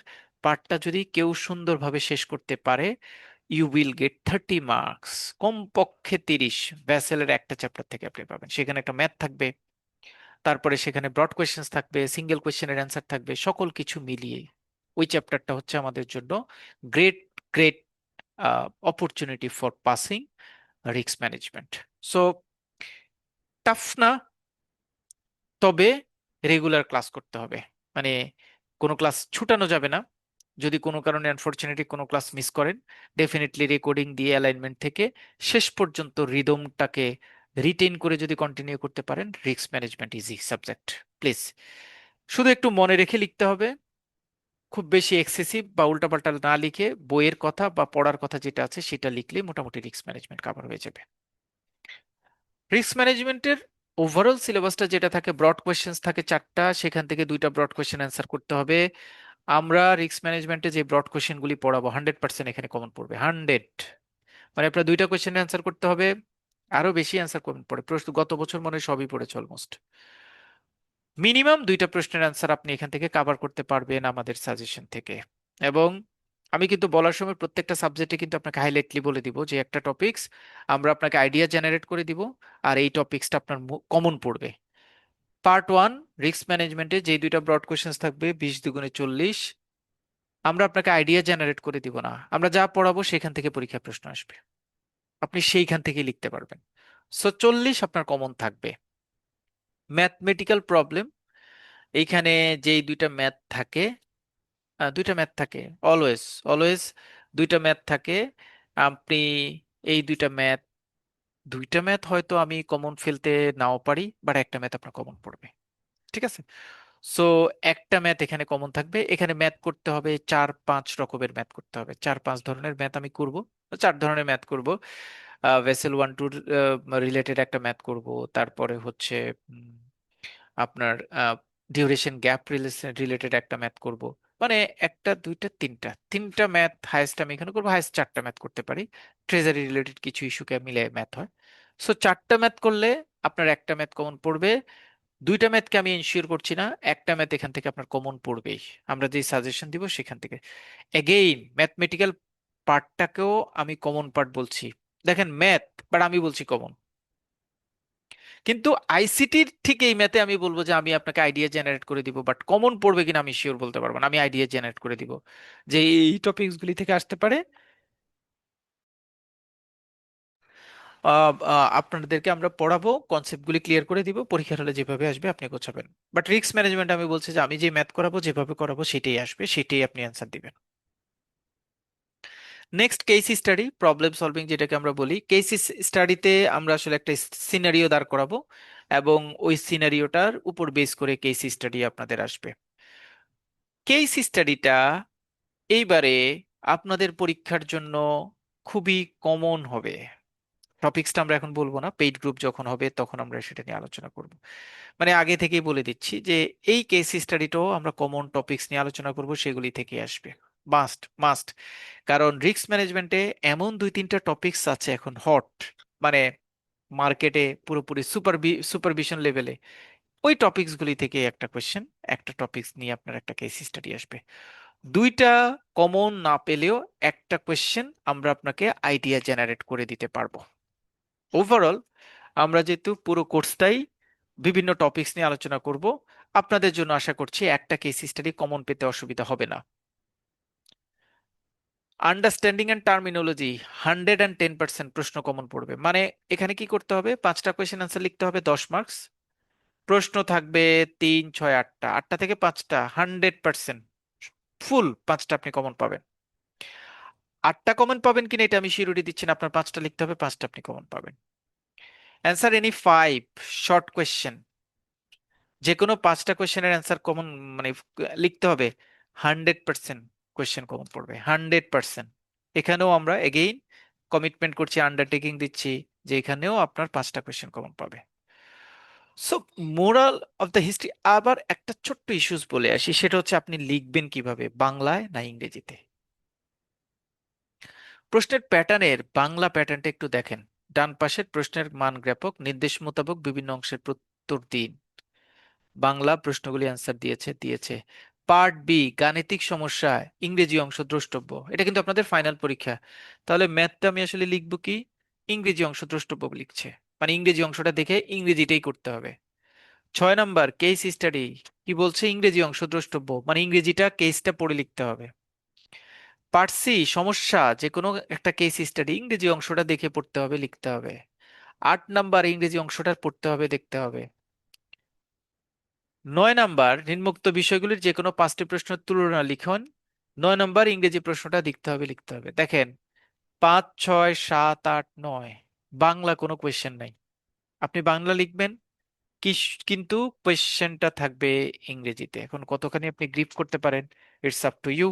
পার্টটা যদি কেউ সুন্দরভাবে শেষ করতে পারে, ইউ উইল গেট 30 মার্কস, কমপক্ষে 30 ভ্যাসেলের একটা চ্যাপ্টার থেকে আপনি পাবেন। সেখানে একটা ম্যাথ থাকবে, তারপরে সেখানে ব্রড কোয়েশ্চেন্স থাকবে, সিঙ্গেল কোয়েশ্চেনের অ্যান্সার থাকবে, সকল কিছু মিলিয়ে ওই চ্যাপ্টারটা হচ্ছে আমাদের জন্য great great opportunity for passing risk management. So tough না, তবে রেগুলার ক্লাস করতে হবে। মানে কোনো ক্লাস ছুটানো যাবে না। যদি কোনো কারণে আনফরচুনেটলি কোনো ক্লাস মিস করেন, ডেফিনেটলি রেকর্ডিং দিয়ে অ্যালাইনমেন্ট থেকে শেষ পর্যন্ত রিদমটাকে রিটেইন করে যদি কন্টিনিউ করতে পারেন, risk management easy subject. Please শুধু একটু মনে রেখে লিখতে হবে, খুব বেশি এক্সেসিভ বা উল্টাপাল্টা না লিখে বইয়ের কথা বা পড়ার কথা যেটা আছে সেটা লিখলে মোটামুটি রিস্ক ম্যানেজমেন্ট কভার হয়ে যাবে। রিস্ক ম্যানেজমেন্টের ওভারঅল সিলেবাসটা যেটা থাকে, ব্রড কোয়েশ্চেন্স থাকে 4টা, সেখান থেকে 2টা ব্রড কোয়েশ্চেন অ্যান্সার করতে হবে। আমরা রিস্ক ম্যানেজমেন্টে যে ব্রড কোয়েশ্চেনগুলি পড়াবো 100% এখানে কমন পড়বে, 100। মানে আপনার 2টা কোয়েশ্চেন অ্যান্সার করতে হবে, আরো বেশি অ্যান্সার কমন পড়ে। প্রশ্ন গত বছর মনে হয় সবই পড়েছে অলমোস্ট। মিনিমাম 2টা প্রশ্নের অ্যান্সার আপনি এখান থেকে কভার করতে পারবেন আমাদের সাজেশন থেকে। এবং আমি কিন্তু বলার সময় প্রত্যেকটা সাবজেক্টে কিন্তু আপনাকে হাইলাইটলি বলে দিব যে একটা টপিকস আমরা আপনাকে আইডিয়া জেনারেট করে দিব, আর এই টপিকসটা আপনার কমন পড়বে। পার্ট 1 রিস্ক ম্যানেজমেন্টে যে 2টা ব্রড কোয়েশ্চেন্স থাকবে 20 × 2 = 40, আমরা আপনাকে আইডিয়া জেনারেট করে দিব না, আমরা যা পড়াবো সেখান থেকে পরীক্ষা প্রশ্ন আসবে, আপনি সেইখান থেকে লিখতে পারবেন। সো 40 আপনার কমন থাকবে। ম্যাথমেটিক্যাল প্রবলেম, এইখানে যেই 2টা ম্যাথ থাকে, 2টা ম্যাথ থাকে অলওয়েজ, অলওয়েজ 2টা ম্যাথ থাকে। আপনি এই 2টা ম্যাথ হয়তো আমি কমন ফেলতে নাও পারি, বাট একটা ম্যাথ আপনার কমন পড়বে, ঠিক আছে? সো একটা ম্যাথ এখানে কমন থাকবে। এখানে ম্যাথ করতে হবে 4-5 রকমের ম্যাথ করতে হবে, 4-5 ধরনের ম্যাথ আমি করব, 4 ধরনের ম্যাথ করব। ভেসেল 1-2 রিলেটেড একটা ম্যাথ করব, তারপরে হচ্ছে উম, আপনার ডিউরেশন গ্যাপ রিলেটেড একটা ম্যাথ করব। মানে একটা, দুইটা, তিনটা ম্যাথ হাইয়েস্ট আমি এখানে করবো, হাইয়েস্ট 4টা ম্যাথ করতে পারি, ট্রেজারি রিলেটেড কিছু ইস্যুকে মিলে ম্যাথ হয়। সো 4টা ম্যাথ করলে আপনার একটা ম্যাথ কমন পড়বে। 2টা ম্যাথকে আমি এনশিওর করছি না, একটা ম্যাথ এখান থেকে আপনার কমন পড়বেই, আমরা যে সাজেশন দিব সেখান থেকে। এগেইন ম্যাথমেটিক্যাল পার্টটাকেও আমি কমন পার্ট বলছি, দেখেন ম্যাথ, বাট আমি বলছি কমন। কিন্তু আইসিটির ঠিক এই ম্যাথে আমি বলবো যে আমি আপনাকে আইডিয়া জেনারেট করে দিব, বাট কমন পড়বে কিনা আমি শিওর বলতে পারবো না, আমি আইডিয়া জেনারেট করে দিব যে এই টপিকস গুলি থেকে আসতে পারে। আপনাদেরকে আমরা পড়াবো, কনসেপ্টগুলি ক্লিয়ার করে দিব, পরীক্ষার হলে যেভাবে আসবে আপনি গোছাবেন। বাট রিস্ক ম্যানেজমেন্ট আমি বলছি যে আমি যে ম্যাথ করাবো, যেভাবে করাবো সেটাই আসবে, সেটাই আপনি অ্যান্সার দিবেন। Next case study, problem solving যেটাকে আমরা বলি। কেস স্টাডিতে আমরা আসলে একটা সিনারিও দাঁড় করাবো এবং ওই সিনারিওটার উপর বেস করে কেস স্টাডি আপনাদের আসবে। কেস স্টাডিটা এইবারে আপনাদের পরীক্ষার জন্য খুবই কমন হবে। টপিকসটা আমরা এখন বলবো না, পেইড গ্রুপ যখন হবে তখন আমরা সেটা নিয়ে আলোচনা করব। মানে আগে থেকেই বলে দিচ্ছি যে এই কেস স্টাডিটাও আমরা কমন টপিকস নিয়ে আলোচনা করব, সেগুলি থেকে আসবে, মাস্ট মাস্ট। কারণ রিস্ক ম্যানেজমেন্টে এমন 2-3টা টপিকস আছে এখন হট, মানে মার্কেটে পুরোপুরি সুপারভিশন লেভেলে, ওই টপিকস গুলি থেকে একটা কোয়েশ্চেন, একটা টপিকস নিয়ে আপনার একটা কেস স্টাডি আসবে। 2টা কমন না পেলেও একটা কোয়েশ্চেন আমরা আপনাকে আইডিয়া জেনারেট করে দিতে পারবো। ওভারঅল আমরা যেহেতু পুরো কোর্সটাই বিভিন্ন টপিকস নিয়ে আলোচনা করব, আপনাদের জন্য আশা করছি একটা কেস স্টাডি কমন পেতে অসুবিধা হবে না। আন্ডারস্ট্যান্ডিং অ্যান্ড টার্মিনোলজি 110% প্রশ্ন কমন পড়বে। মানে এখানে কি করতে হবে, 5টা কোয়েশ্চেন আনসার লিখতে হবে, 10 মার্কস। প্রশ্ন থাকবে 3, 6, 8টা, 8টা থেকে 5টা, 100% ফুল 5টা আপনি কমন পাবেন। 8টা কমন পাবেন কিনা এটা আমি শিওরিটি দিচ্ছি না, আপনার 5টা লিখতে হবে, 5টা আপনি কমন পাবেন। অ্যান্সার এনি 5 শর্ট কোয়েশ্চেন, যে কোনো 5টা কোয়েশ্চেনের অ্যান্সার কমন, মানে লিখতে হবে, 100% কোয়েশ্চেন কমন পড়বে, 100%। এখানেও আমরা এগেইন কমিটমেন্ট করছি, আন্ডারটেকিং দিচ্ছি যে এখানেও আপনার 5টা কোয়েশ্চেন কমন পাবে। So moral of the history, আবার একটা ছোট্ট ইস্যুস বলে আসি, সেটা হচ্ছে আপনি লিখবেন কিভাবে, বাংলায় না ইংরেজিতে। প্রশ্নের প্যাটার্নের বাংলা প্যাটার্নটা একটু দেখেন। ডান পাশের প্রশ্নের মান জ্ঞাপক নির্দেশ মোতাবেক বিভিন্ন অংশের উত্তর দিন। বাংলা প্রশ্নগুলি অ্যান্সার দিয়েছে। পার্ট বি গাণিতিক সমস্যা, ইংরেজি অংশ দ্রষ্টব্য। এটা কিন্তু আপনাদের ফাইনাল পরীক্ষা। তাহলে ম্যাথটা আমি আসলে লিখবো কি, ইংরেজি অংশ দ্রষ্টব্য লিখছে, মানে ইংরেজি অংশটা দেখে ইংরেজিটাই করতে হবে। 6 নাম্বার কেস স্টাডি, কি বলছে, ইংরেজি অংশ দ্রষ্টব্য, মানে ইংরেজিটা কেসটা পড়ে লিখতে হবে। পার্ট সি সমস্যা, যে কোনো একটা কেস স্টাডি, ইংরেজি অংশটা দেখে পড়তে হবে, লিখতে হবে। 8 নাম্বার ইংরেজি অংশটা পড়তে হবে, দেখতে হবে। 9 নাম্বার নিম্নোক্ত বিষয়গুলির যে কোনো 5টি প্রশ্নের তুলনা লিখুন। 9 নাম্বার ইংরেজি প্রশ্নটা দেখতে হবে, লিখতে হবে। দেখেন, 5, 6, 7, 8, 9 বাংলা কোনো কোয়েশ্চেন নাই, আপনি বাংলা লিখবেন, কিন্তু কোয়েশ্চেনটা থাকবে ইংরেজিতে। এখন কতখানি আপনি গ্রিপ করতে পারেন, it's up to you.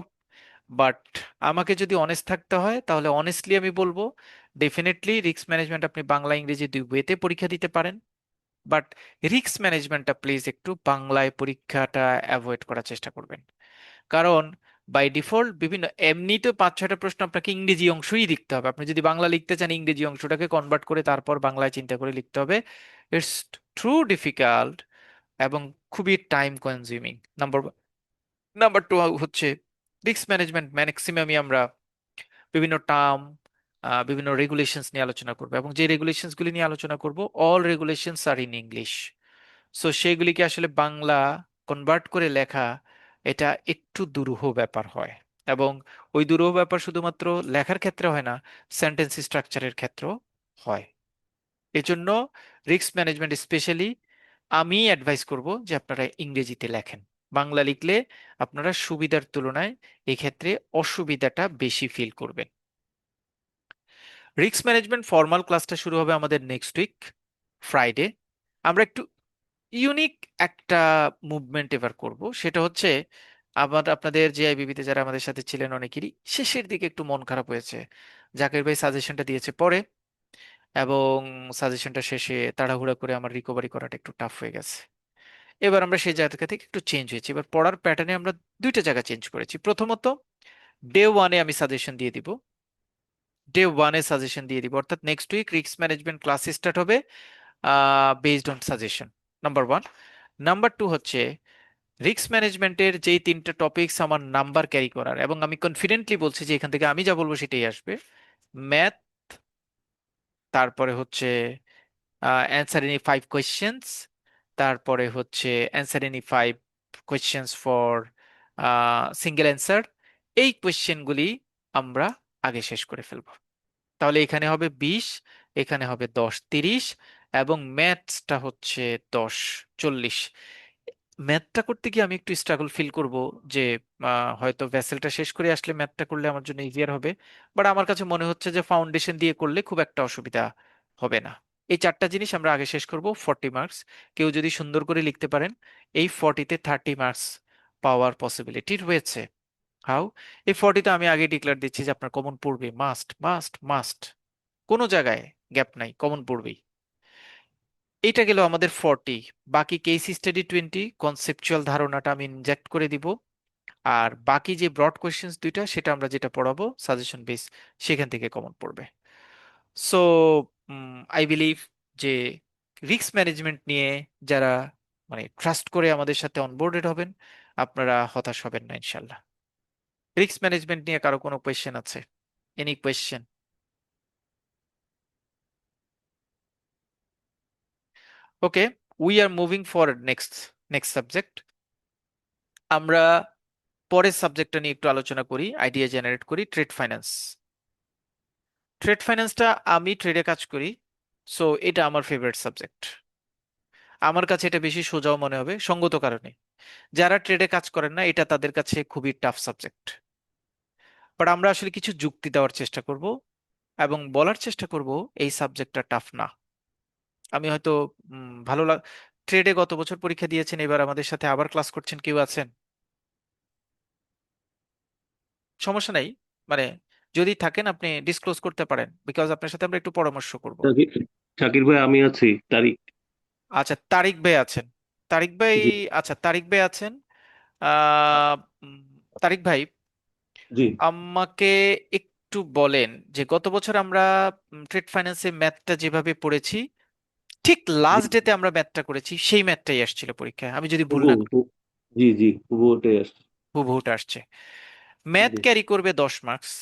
But আমাকে যদি অনেস্ট থাকতে হয়, তাহলে অনেস্টলি আমি বলবো, ডেফিনেটলি রিস্ক ম্যানেজমেন্ট আপনি বাংলা ইংরেজি দুই ওয়েতে পরীক্ষা দিতে পারেন। বাট রিস্ক ম্যানেজমেন্টটা প্লিজ একটু বাংলায় পরীক্ষাটা অ্যাভয়েড করার চেষ্টা করবেন। কারণ বাই ডিফল্ট বিভিন্ন এমনিতে 5-6টা প্রশ্ন আপনাকে ইংরেজি অংশই লিখতে হবে। আপনি যদি বাংলা লিখতে চান, ইংরেজি অংশটাকে কনভার্ট করে তারপর বাংলায় চিন্তা করে লিখতে হবে। ইটস ট্রু ডিফিকাল্ট এবং খুবই time consuming. Number number two হচ্ছে, রিস্ক ম্যানেজমেন্ট ম্যাক্সিমামই আমরা বিভিন্ন টার্ম, বিভিন্ন রেগুলেশনস নিয়ে আলোচনা করবো, এবং যে রেগুলেশনস গুলি নিয়ে আলোচনা করব, all regulations are in English. So সেইগুলিকে আসলে বাংলা কনভার্ট করে লেখা, এটা একটু দুরূহ ব্যাপার হয়। এবং ওই দুরূহ ব্যাপার শুধুমাত্র লেখার ক্ষেত্রে হয় না, সেন্টেন্স স্ট্রাকচারের ক্ষেত্রেও হয়। এজন্য রিস্ক ম্যানেজমেন্ট স্পেশালি আমি অ্যাডভাইস করব যে আপনারা ইংরেজিতে লেখেন। বাংলা লিখলে আপনারা সুবিধার তুলনায় এক্ষেত্রে অসুবিধাটা বেশি ফিল করবেন। রিস্ক ম্যানেজমেন্ট ফর্মাল ক্লাসটা শুরু হবে আমাদের নেক্সট উইক ফ্রাইডে। আমরা একটু ইউনিক একটা মুভমেন্ট এবার করব, সেটা হচ্ছে, আপনাদের যে আইবিবিতে যারা আমাদের সাথে ছিলেন অনেকেরই শেষের দিকে একটু মন খারাপ হয়েছে, জাকির ভাই সাজেশনটা দিয়েছে পরে, এবং সাজেশনটা শেষে তাড়াহুড়া করে আমার রিকভারি করাটা একটু টাফ হয়ে গেছে। এবার আমরা সেই জায়গা থেকে একটু চেঞ্জ হয়েছি, এবার পড়ার প্যাটার্নে আমরা দুইটা জায়গা চেঞ্জ করেছি। প্রথমত, ডে 1-এ আমি সাজেশন দিয়ে দিব, ডে 1-এ সাজেশন দিয়ে দিব, অর্থাৎ next week risk management class start হবে based on suggestion, number 1। Number 2 হচ্ছে, রিস্ক ম্যানেজমেন্টের যেই 3টা টপিকস আমার নাম্বার ক্যারি করার, এবং আমি কনফিডেন্টলি বলছি যে এখান থেকে আমি যা বলবো সেটাই আসবে, ম্যাথ, তারপরে হচ্ছে অ্যান্সার এনি 5 কোয়েশ্চেন্স, তারপরে হচ্ছে answer any 5 questions for single answer. এই কোয়েশ্চেনগুলি আমরা আগে শেষ করে ফেলবো। তাহলে এখানে হবে 20, এখানে হবে 10, 30, এবং ম্যাথসটা হচ্ছে 10, 40। ম্যাথটা করতে গিয়ে আমি একটু স্ট্রাগল ফিল করব, যে হয়তো ভ্যাসেলটা শেষ করে আসলে ম্যাথটা করলে আমার জন্য ইজিয়ার হবে। বাট আমার কাছে মনে হচ্ছে যে ফাউন্ডেশন দিয়ে করলে খুব একটা অসুবিধা হবে না। এই 4টা জিনিস আমরা আগে শেষ করব, 40 মার্কস। কেউ যদি সুন্দর করে লিখতে পারেন, এই 40-তে 30 মার্কস পাওয়ার পসিবিলিটি রয়েছে। হাউ? এই 40-তে আমি আগে ডিক্লেয়ার দিচ্ছি যে আপনার কমন পড়বে, মাস্ট মাস্ট মাস্ট, কোনো জায়গায় গ্যাপ নাই, কমন পড়বেই। এইটা গেল আমাদের 40। বাকি কেস স্টাডি 20, কনসেপচুয়াল ধারণাটা আমি ইনজেক্ট করে দিব। আর বাকি যে ব্রড কোয়েশ্চেন্স দুইটা, সেটা আমরা যেটা পড়াবো সাজেশন বেস, সেখান থেকে কমন পড়বে। সো আই বিলিভ যে রিস্ক ম্যানেজমেন্ট নিয়ে যারা মানে ট্রাস্ট করে আমাদের সাথে অনবোর্ডেড হবেন, আপনারা হতাশ হবেন না ইনশাল্লাহ। রিস্ক ম্যানেজমেন্ট নিয়ে কারো কোনো কোয়েশ্চেন আছে? Any question? Okay, we are moving for next subject. আমরা পরের সাবজেক্টটা নিয়ে একটু আলোচনা করি, আইডিয়া জেনারেট করি, ট্রেড ফাইন্যান্স। ট্রেড ফাইন্যান্সটা, আমি ট্রেডে কাজ করি, সো এটা আমার ফেভারিট সাবজেক্ট। আমার কাছে এটা বেশি সোজাও মনে হবে সঙ্গত কারণে। যারা ট্রেডে কাজ করেন না, এটা তাদের কাছে খুবই টাফ সাবজেক্ট। বাট আমরা আসলে কিছু যুক্তি দেওয়ার চেষ্টা করব এবং বলার চেষ্টা করব এই সাবজেক্টটা টাফ না। আমি হয়তো ভালো ট্রেডে গত বছর পরীক্ষা দিয়েছেন, এবার আমাদের সাথে আবার ক্লাস করছেন, কেউ আছেন? সমস্যা নাই, মানে যদি থাকেন আপনি ডিসক্লোজ করতে পারেন, বিকজ আপনার সাথে আমরা একটু পরামর্শ করব। শাকির শাকির ভাই, আমি আছি। তারিক। আচ্ছা, তারিক ভাই আছেন? তারিক ভাই, জি। আচ্ছা তারিক ভাই আছেন। আহ উম, তারিক ভাই, জি। আমাকে একটু বলেন যে গত বছর আমরা ট্রেড ফাইন্যান্সে ম্যাথটা যেভাবে পড়েছি, ঠিক জি। লাস্ট ডেতে আমরা ম্যাথটা করেছি, সেই ম্যাথটাই আসছিল পরীক্ষায়, আমি যদি ভুল হুবহু না করি। জি জি, হুবহু ওটাই আসছে। হুবহুটা আসছে। ম্যাথ জি। ক্যারি করবে 10 মার্কস।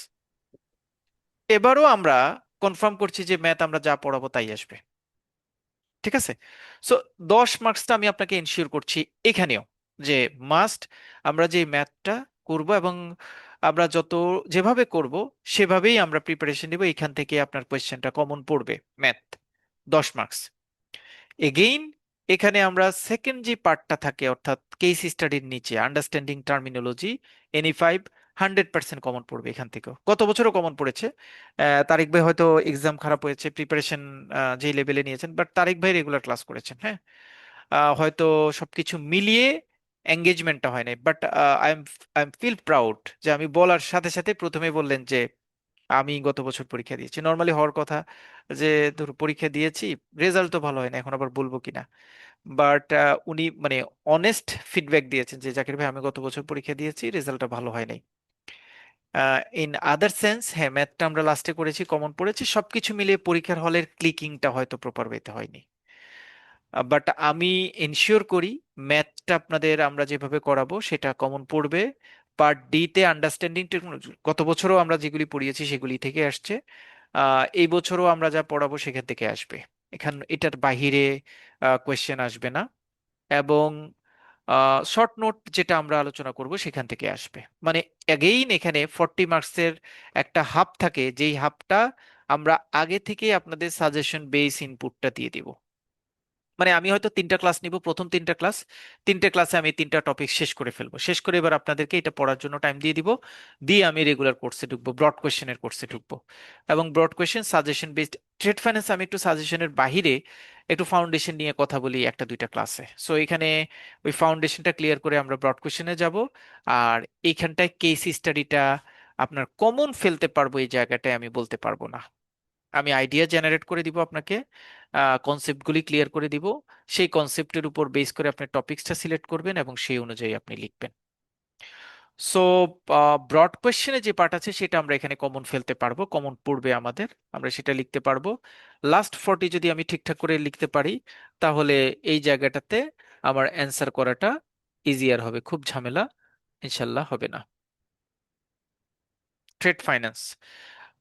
এবারও আমরা কনফার্ম করছি যে ম্যাথ আমরা যা পড়াবো তাই আসবে। ঠিক আছে? সো 10 মার্কসটা আমি আপনাকে এনশিওর করছি এখানেও, যে মাস্ট আমরা যে ম্যাথটা করব এবং আমরা যেভাবে করব সেভাবেই আমরা প্রিপারেশন নিব, এখান থেকে আপনার কোয়েশ্চেনটা কমন পড়বে ম্যাথ 10 মার্কস। এগেইন এখানে আমরা সেকেন্ড যে পার্টটা থাকে অর্থাৎ কেস স্টাডির নিচে আন্ডারস্ট্যান্ডিং টার্মিনোলজি, এনি 5 100% কমন পড়বে এখান থেকেও, গত বছরও কমন পড়েছে। তারিক ভাই হয়তো এক্সাম খারাপ হয়েছে, প্রিপারেশন যেই লেভেলে নিয়েছেন, বাট তারিক ভাই রেগুলার ক্লাস করেছেন, হ্যাঁ। হয়তো সবকিছু মিলিয়ে এঙ্গেজমেন্টটা হয় নাই, but I am feel proud যে আমি বলার সাথে সাথে প্রথমে বললেন যে আমি গত বছর পরীক্ষা দিয়েছি। নর্মালি হওয়ার কথা যে ধরো পরীক্ষা দিয়েছি, রেজাল্ট তো ভালো হয় না, এখন আবার বলবো কিনা। বাট উনি মানে অনেস্ট ফিডব্যাক দিয়েছেন যে জাকির ভাই আমি গত বছর পরীক্ষা দিয়েছি, রেজাল্টটা ভালো হয় নাই। ইন আদার সেন্স, হ্যাঁ ম্যাথটা আমরা লাস্টে করেছি, কমন পড়েছি, সবকিছু মিলিয়ে পরীক্ষার হলের ক্লিকিংটা হয়তো প্রপার ওয়েতে হয়নি। বাট আমি এনশিওর করি ম্যাথটা আপনাদের আমরা যেভাবে করাবো সেটা কমন পড়বে। পার্ট ডি তে আন্ডারস্ট্যান্ডিং টেকনোলজি গত বছরও আমরা যেগুলি পড়িয়েছি সেগুলি থেকে আসছে। এই বছরও আমরা যা পড়াবো সেখান থেকে আসবে, এটার বাহিরে কোয়েশ্চেন আসবে না। এবং শর্ট নোট যেটা আমরা আলোচনা করব সেখান থেকে আসবে। মানে অ্যাগেইন এখানে 40 মার্কসের একটা হাব থাকে, যেই হাবটা আমরা আগে থেকে আপনাদের সাজেশন বেস ইনপুটটা দিয়ে দিব। মানে আমি হয়তো 3টা ক্লাস নিব, প্রথম 3টা ক্লাস, 3টে ক্লাসে আমি 3টা টপিক শেষ করে ফেলবো, শেষ করে এবার আপনাদেরকে এটা পড়ার জন্য টাইম দিয়ে দিব, দিয়ে আমি রেগুলার কোর্সে ঢুকবো, ব্রড কোয়েশ্চেনের কোর্সে ঢুকবো। এবং broad question suggestion based trade finance আমি একটু সাজেশনের বাহিরে একটু ফাউন্ডেশন নিয়ে কথা বলি 1-2টা ক্লাসে। সো এখানে ওই ফাউন্ডেশনটা ক্লিয়ার করে আমরা ব্রড কোয়েশ্চেনে যাব। আর এইখানটায় কেস স্টাডিটা আপনার কমন ফেলতে পারবো এই জায়গাটায় আমি বলতে পারবো না। আমি আইডিয়া জেনারেট করে দিব আপনাকে, কনসেপ্টগুলি ক্লিয়ার করে দিব, সেই কনসেপ্টের উপর বেস করে আপনি টপিকসটা সিলেক্ট করবেন এবং সেই অনুযায়ী আপনি লিখবেন। সো ব্রড কোয়েশ্চেনে যে পার্ট আছে সেটা আমরা এখানে কমন ফেলতে পারবো, কমন পড়বে আমাদের, আমরা সেটা লিখতে পারবো। লাস্ট 40 যদি আমি ঠিকঠাক করে লিখতে পারি তাহলে এই জায়গাটাতে আমার অ্যান্সার করাটা ইজিয়ার হবে, খুব ঝামেলা ইনশাল্লাহ হবে না। ট্রেড ফাইন্যান্স,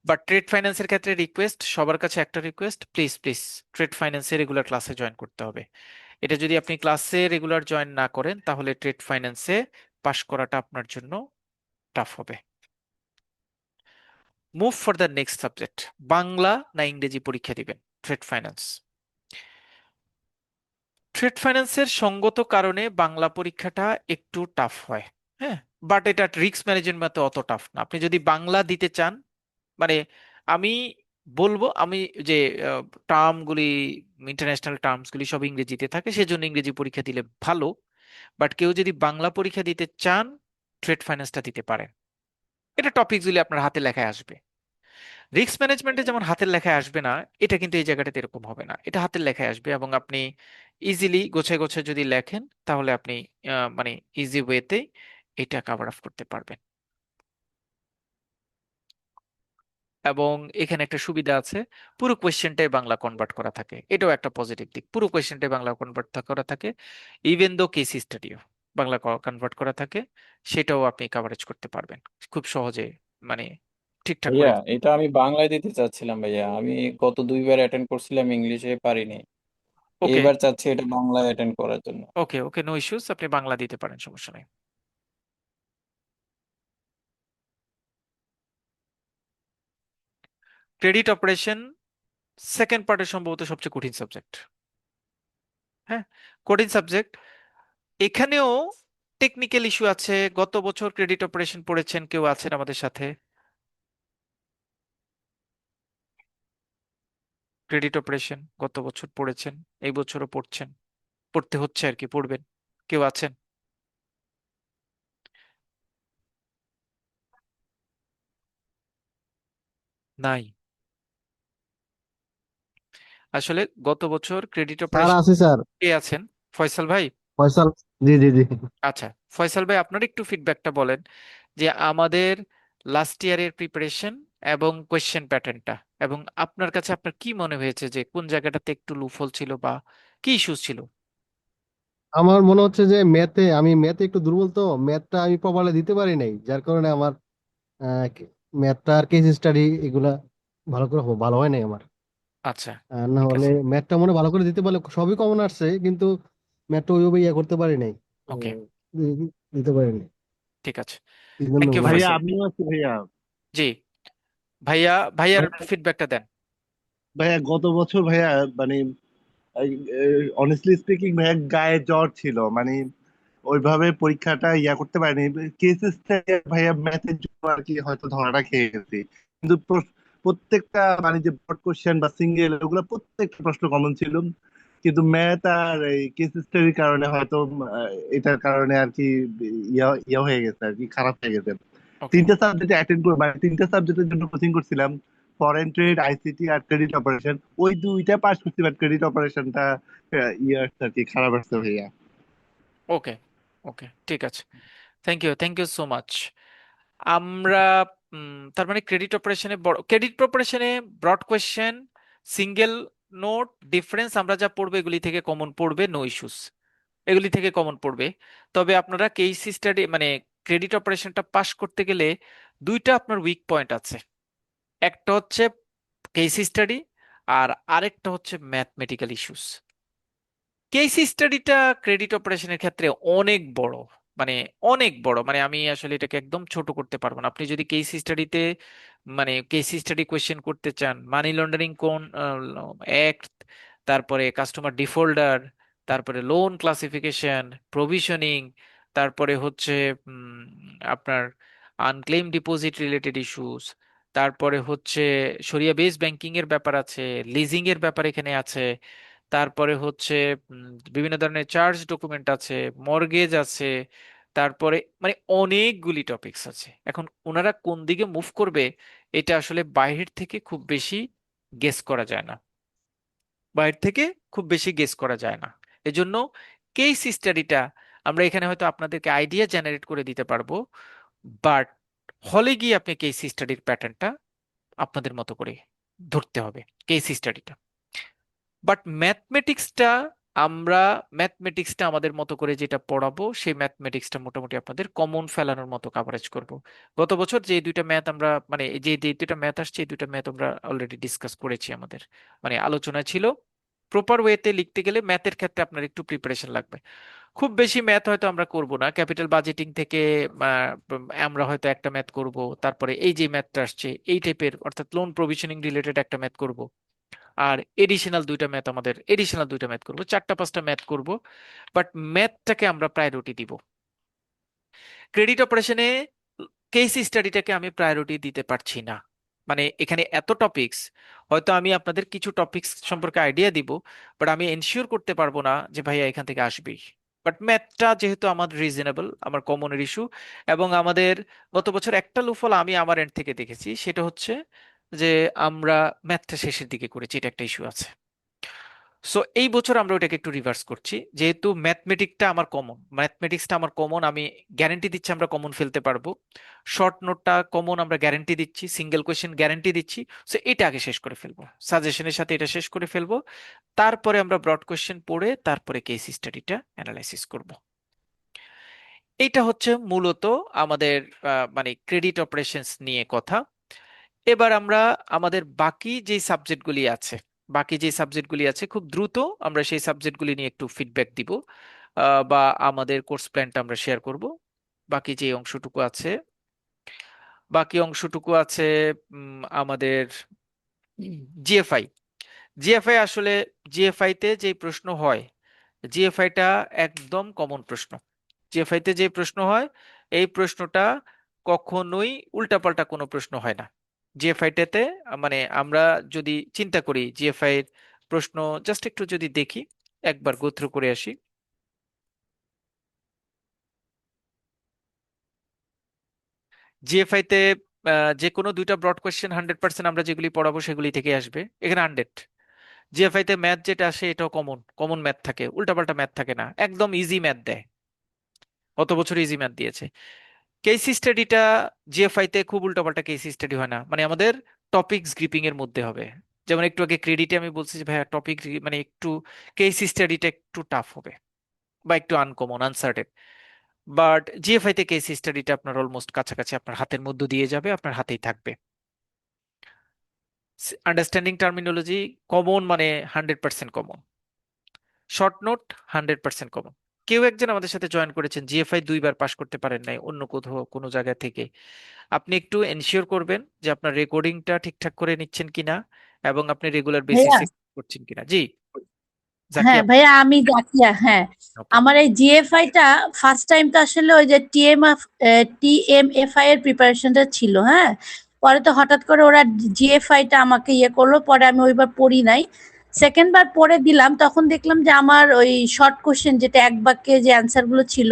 বাট ট্রেড ফাইন্যান্সের ক্ষেত্রে রিকোয়েস্ট, সবার কাছে একটা রিকোয়েস্ট, প্লিজ প্লিজ ট্রেড ফাইন্যান্সে রেগুলার ক্লাসে জয়েন করতে হবে। এটা যদি আপনি ক্লাসে রেগুলার জয়েন না করেন তাহলে ট্রেড ফাইন্যান্সে পাশ করাটা আপনার জন্য টাফ হবে। Move for the next subject. Bangla না ইংরেজি পরীক্ষা দিবেন ট্রেড ফাইন্যান্স? ট্রেড ফাইন্যান্সের সঙ্গত কারণে বাংলা পরীক্ষাটা একটু টাফ হয়, হ্যাঁ। বাট এটা রিস্ক ম্যানেজমেন্ট অত টাফ না। আপনি যদি বাংলা দিতে চান, মানে আমি বলবো, আমি যে টার্মগুলি, ইন্টারন্যাশনাল টার্মসগুলি সব ইংরেজিতে থাকে, সেজন্য ইংরেজি পরীক্ষা দিলে ভালো। বাট কেউ যদি বাংলা পরীক্ষা দিতে চান ট্রেড ফাইন্যান্সটা দিতে পারেন। এটা টপিকগুলি আপনার হাতে লেখায় আসবে। রিস্ক ম্যানেজমেন্টে যেমন হাতের লেখায় আসবে না, এটা কিন্তু এই জায়গাটাতে এরকম হবে না, এটা হাতের লেখায় আসবে এবং আপনি ইজিলি গোছায় গোছায় যদি লেখেন তাহলে আপনি মানে ইজি ওয়েতে এটা কভার আপ করতে পারবেন। এবং এখানে একটা সুবিধা আছে, পুরো কোয়েশ্চেনটাই বাংলা কনভার্ট করা থাকে, এটাও একটা পজিটিভ দিক, পুরো কোয়েশ্চেনটাই বাংলা কনভার্ট করা থাকে। Even though case স্টাডিও Bangla convert করা থাকে, সেটাও আপনি কভারেজ করতে পারবেন খুব সহজে, মানে ঠিকঠাক ভাইয়া করে। এটা আমি বাংলায় দিতে চাচ্ছিলাম ভাইয়া, আমি গত 2বার অ্যাটেন্ড করছিলাম, ইংলিশে পারিনি। ওকে, এইবার চাচ্ছি এটা বাংলায় অ্যাটেন্ড করার জন্য। ওকে, ওকে, নো ইস্যুস, আপনি বাংলা দিতে পারেন, সমস্যা নেই। ক্রেডিট অপারেশন সেকেন্ড পার্টের সম্ভবত সবচেয়ে কঠিন সাবজেক্ট, হ্যাঁ, কঠিন সাবজেক্ট। এখানেও টেকনিক্যাল ইস্যু আছে। গত বছর ক্রেডিট অপারেশন পড়েছেন কেউ আছেন আমাদের সাথে? ক্রেডিট অপারেশন গত বছর পড়েছেন, এই বছরও পড়ছেন, পড়তে হচ্ছে আর কি, পড়বেন, কেউ আছেন? নাই। আসলে গত বছর ক্রেডিট স্যার অপারেশন আছি স্যার। কে আছেন? ফয়সাল ভাই? ফয়সাল। জি জি জি। আচ্ছা, ফয়সাল ভাই আপনার একটু ফিডব্যাকটা বলেন যে আমাদের লাস্ট ইয়ারের প্রিপারেশন এবং কোয়েশ্চেন প্যাটার্নটা, এবং আপনার কাছে আপনার কি মনে হয়েছে যে কোন জায়গাটাতে একটু লুফল ছিল বা কি ইস্যু ছিল? আমার মনে হচ্ছে যে আমি ম্যাথে একটু দুর্বল, তো ম্যাথটা আমি প্রপারলি দিতে পারি নাই, যার কারণে আমার ম্যাথটা আর কেস স্টাডি এগুলা ভালো হয় নাই আমার। আচ্ছা, আর না ঠিক হলে আছে। ম্যাথটা মনে হয় ভালো করে দিতে পারলে সবই কমন আসছে, কিন্তু ম্যাথটা ওইভাবে ইয়ে করতে পারি নাই। ওকে, উম, দিতে পারি নাই, ঠিক আছে। এই জন্য থ্যাংক ইউ মনে হয়। ভাইয়া ফয়সাল। আমিও আছি ভাইয়া। জি, ভাইয়ার ভাইয়া ফিডব্যাকটা দেন। ভাইয়া গত বছর ভাইয়া মানে অনেস্টলি স্পিকিং ভাইয়া গায়ে জ্বর ছিল, মানে ওইভাবে পরীক্ষাটা করতে পারিনি। কেসেস ভাইয়া ম্যাথের জন্য আর কি হয়তো ধরাটা খেয়ে গেছি, কিন্তু প্রত্যেকটা মানে যে ব্রড কোশ্চেন বা সিঙ্গেল ওগুলো প্রত্যেকটা প্রশ্ন কমন ছিল। কিন্তু ম্যাথ আর এই কেস স্টাডির কারণে হয়তো এটার কারণে আর কি ইয়া হয়ে গেছে আর কি, খারাপ হয়ে গেছে। ওকে, তিনটা সাবজেক্ট অ্যাটেন্ড করে মানে তিনটা সাবজেক্টের জন্য কোচিং করছিলাম, ফরেন ট্রেড, আইসিটি আর ক্রেডিট অপারেশন। ওই দুইটা পাস করছি, বাট ক্রেডিট অপারেশনটা আর কি খারাপ আসছে ভাইয়া। ওকে, ওকে, ঠিক আছে। Thank you so much. আমরা তার মানে ক্রেডিট অপারেশনে broad question, single note, difference আমরা যা পড়বো এগুলি থেকে কমন পড়বে, নো ইস্যুস, এগুলি থেকে কমন পড়বে। তবে আপনারা কেস স্টাডি মানে ক্রেডিট অপারেশনটা পাস করতে গেলে দুইটা আপনার উইক পয়েন্ট আছে। একটা হচ্ছে কেস স্টাডি, আর আরেকটা হচ্ছে ম্যাথমেটিক্যাল ইস্যুস। কেস স্টাডিটা ক্রেডিট অপারেশনের ক্ষেত্রে অনেক বড়, মানে অনেক বড়, মানে আমি আসলে এটাকে একদম ছোট করতে পারবো না। আপনি যদি কেস স্টাডিতে মানে কেস স্টাডি কোয়েশ্চেন করতে চান, মানি লন্ডারিং কোন অ্যাক্ট, তারপরে কাস্টমার ডিফল্টার, তারপরে লোন ক্লাসিফিকেশন, প্রভিশনিং, তারপরে হচ্ছে উম, আপনার আনক্লেম ডিপোজিট রিলেটেড ইস্যুস, তারপরে হচ্ছে শরিয়া বেস ব্যাংকিং এর ব্যাপার আছে, লিজিং এর ব্যাপার এখানে আছে, তারপরে হচ্ছে উম, বিভিন্ন ধরনের চার্জ ডকুমেন্ট আছে, মর্গেজ আছে, তারপরে মানে অনেকগুলি টপিকস আছে। এখন ওনারা কোন দিকে মুভ করবে এটা আসলে বাইরের থেকে খুব বেশি গেস করা যায় না, বাইরে থেকে খুব বেশি গেস করা যায় না। এজন্য কেস স্টাডিটা আমরা এখানে হয়তো আপনাদেরকে আইডিয়া জেনারেট করে দিতে পারবো, বাট হলে গিয়ে আপনি কেস স্টাডির প্যাটার্নটা আপনাদের মতো করে ধরতে হবে, কেস স্টাডিটা। বাট আমরা ম্যাথমেটিক্সটা আমাদের মতো করে যেটা পড়াবো সেই ম্যাথমেটিক্সটা মোটামুটি আপনাদের কমন ফেলানোর মতো কাভারেজ করব। গত বছর যে দুইটা ম্যাথ আমরা মানে যে দুইটা ম্যাথ আসছে এই দুইটা ম্যাথ আমরা অলরেডি ডিসকাস করেছি, আমাদের মানে আলোচনা ছিল। প্রপার ওয়েতে লিখতে গেলে ম্যাথের ক্ষেত্রে আপনার একটু প্রিপারেশন লাগবে। খুব বেশি ম্যাথ হয়তো আমরা করব না, ক্যাপিটাল বাজেটিং থেকে আমরা হয়তো একটা ম্যাথ করব, তারপরে এই যে ম্যাথটা আসছে এই টাইপের অর্থাৎ লোন প্রভিশনিং রিলেটেড একটা ম্যাথ করব, আর এডিশনাল দুইটা ম্যাথ করব, চারটা পাঁচটা ম্যাথ করব। বাট ম্যাথটাকে আমরা প্রায়োরিটি দিব। ক্রেডিট অপারেশনে কেস স্টাডিটাকে আমি প্রায়োরিটি দিতে পারছি না। মানে এখানে এত টপিকস, হয়তো আমি আপনাদের কিছু টপিকস সম্পর্কে আইডিয়া দিব, বাট আমি এনশিওর করতে পারবো না যে ভাইয়া এখান থেকে আসবেই। বাট ম্যাথটা যেহেতু আমাদের রিজনেবল, আমার কমনের ইস্যু, এবং আমাদের গত বছর একটা লুফল আমি আমার এন্ড থেকে দেখেছি, সেটা হচ্ছে যে আমরা ম্যাথটা শেষের দিকে করেছি, এটা একটা ইস্যু আছে। সো এই বছর আমরা ওটাকে একটু রিভার্স করছি, যেহেতু ম্যাথমেটিক্সটা আমার কমন, আমি গ্যারান্টি দিচ্ছি আমরা কমন ফেলতে পারবো। শর্ট নোটটা কমন আমরা গ্যারান্টি দিচ্ছি, সিঙ্গেল কোয়েশ্চেন গ্যারান্টি দিচ্ছি। সো এটা আগে শেষ করে ফেলবো, সাজেশনের সাথে এটা শেষ করে ফেলবো। তারপরে আমরা ব্রড কোয়েশ্চেন পড়ে তারপরে কেস স্টাডিটা অ্যানালাইসিস করব। এটা হচ্ছে মূলত আমাদের মানে ক্রেডিট অপারেশনস নিয়ে কথা। এবার আমরা আমাদের বাকি যে সাবজেক্টগুলি আছে খুব দ্রুত আমরা সেই সাবজেক্টগুলি নিয়ে একটু ফিডব্যাক দিব, বা আমাদের কোর্স প্ল্যানটা আমরা শেয়ার করব। বাকি যে অংশটুকু আছে বাকি অংশটুকু আছে আমাদের জিএফআই। জিএফআই আসলে জিএফআই তে যে প্রশ্ন হয়, জিএফআইটা একদম কমন প্রশ্ন। জিএফআই তে যে প্রশ্ন হয় এই প্রশ্নটা কখনোই উল্টাপাল্টা কোনো প্রশ্ন হয় না। জিএফআইটাতে মানে আমরা যদি চিন্তা করি জিএফআই এর প্রশ্ন, জাস্ট একটু যদি দেখি, একবার গো থ্রু করে আসি। জিএফআই তে যে কোনো দুইটা ব্রড কোয়েশ্চেন 100% আমরা যেগুলি পড়াবো সেগুলি থেকে আসবে, এখানে 100। জিএফআই তে ম্যাথ যেটা আসে এটাও কমন কমন ম্যাথ থাকে, উল্টাপাল্টা ম্যাথ থাকে না, একদম ইজি ম্যাথ দেয়। গত বছর ইজি ম্যাথ দিয়েছে। কেস স্টাডিটা জিএফআই তে খুব উল্টাপাল্টা কেস স্টাডি হয় না, মানে আমাদের টপিকস গ্রিপিং এর মধ্যে হবে। যেমন একটু আগে ক্রেডিটে আমি বলছি যে ভাইয়া টপিক মানে একটু কেস স্টাডিটা একটু টাফ হবে। বা একটু আনকমন আনসার্টেন। বাট জিএফআই তে কেস স্টাডিটা আপনার অলমোস্ট কাছাকাছি, আপনার হাতের মধ্য দিয়ে যাবে, আপনার হাতেই থাকবে। আন্ডারস্ট্যান্ডিং টার্মিনোলজি কমন, মানে 100% কমন। Short note 100% common. কেউ একজন আমাদের সাথে জয়েন করেছেন, জিএফআই 2 বার পাশ করতে পারেন নাই অন্য কোথাও কোনো জায়গা থেকে। আপনি একটু এনশিওর করবেন যে আপনার রেকর্ডিংটা ঠিকঠাক করে নিচ্ছেন কিনা এবং আপনি রেগুলার ভাইয়া, বেসিসে করছেন কিনা। জি হ্যাঁ জাকিয়া। ভাইয়া, আমি জাকিয়া। হ্যাঁ, ওকে। আমার এই জিএফআই টা ফার্স্ট টাইম তো আসলে ওই যে টিএমএফআই এর প্রিপারেশনটা ছিল। হ্যাঁ, পরে তো হঠাৎ করে ওরা জিএফআই টা আমাকে ইয়ে করলো, পরে আমি ওইবার পড়ি নাই। সেকেন্ড বার পড়ে দিলাম, তখন দেখলাম যে আমার ওই শর্ট কোশ্চেন, যেটা এক বাক্যে যে অ্যান্সার গুলো ছিল,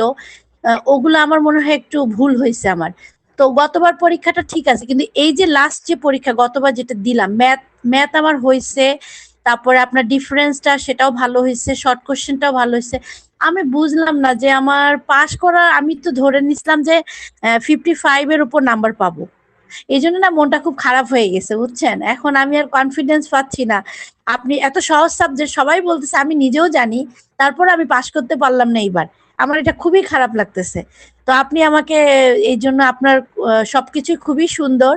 ওগুলো আমার মনে হয় একটু ভুল হয়েছে আমার। তো গতবার পরীক্ষাটা ঠিক আছে, কিন্তু এই যে লাস্ট যে পরীক্ষা গতবার যেটা দিলাম, ম্যাথ ম্যাথ আমার হয়েছে, তারপরে আপনার ডিফারেন্সটা সেটাও ভালো হয়েছে, শর্ট কোশ্চেনটাও ভালো হয়েছে। আমি বুঝলাম না যে আমার পাশ করার, আমি তো ধরে নিছিলাম যে 55 এর উপর নাম্বার পাবো। এই জন্য না মনটা খুব খারাপ হয়ে গেছে, বুঝছেন? এখন আমি আর কনফিডেন্স পাচ্ছি না। আপনি এত সহজ সাবজেক্ট সবাই বলতেছে, আমি নিজেও জানি, তারপরে আমি পাশ করতে পারলাম না এইবার। আমার এটা খুবই খারাপ লাগতেছে। তো আপনি আমাকে, এই জন্য আপনার সবকিছুই খুবই সুন্দর,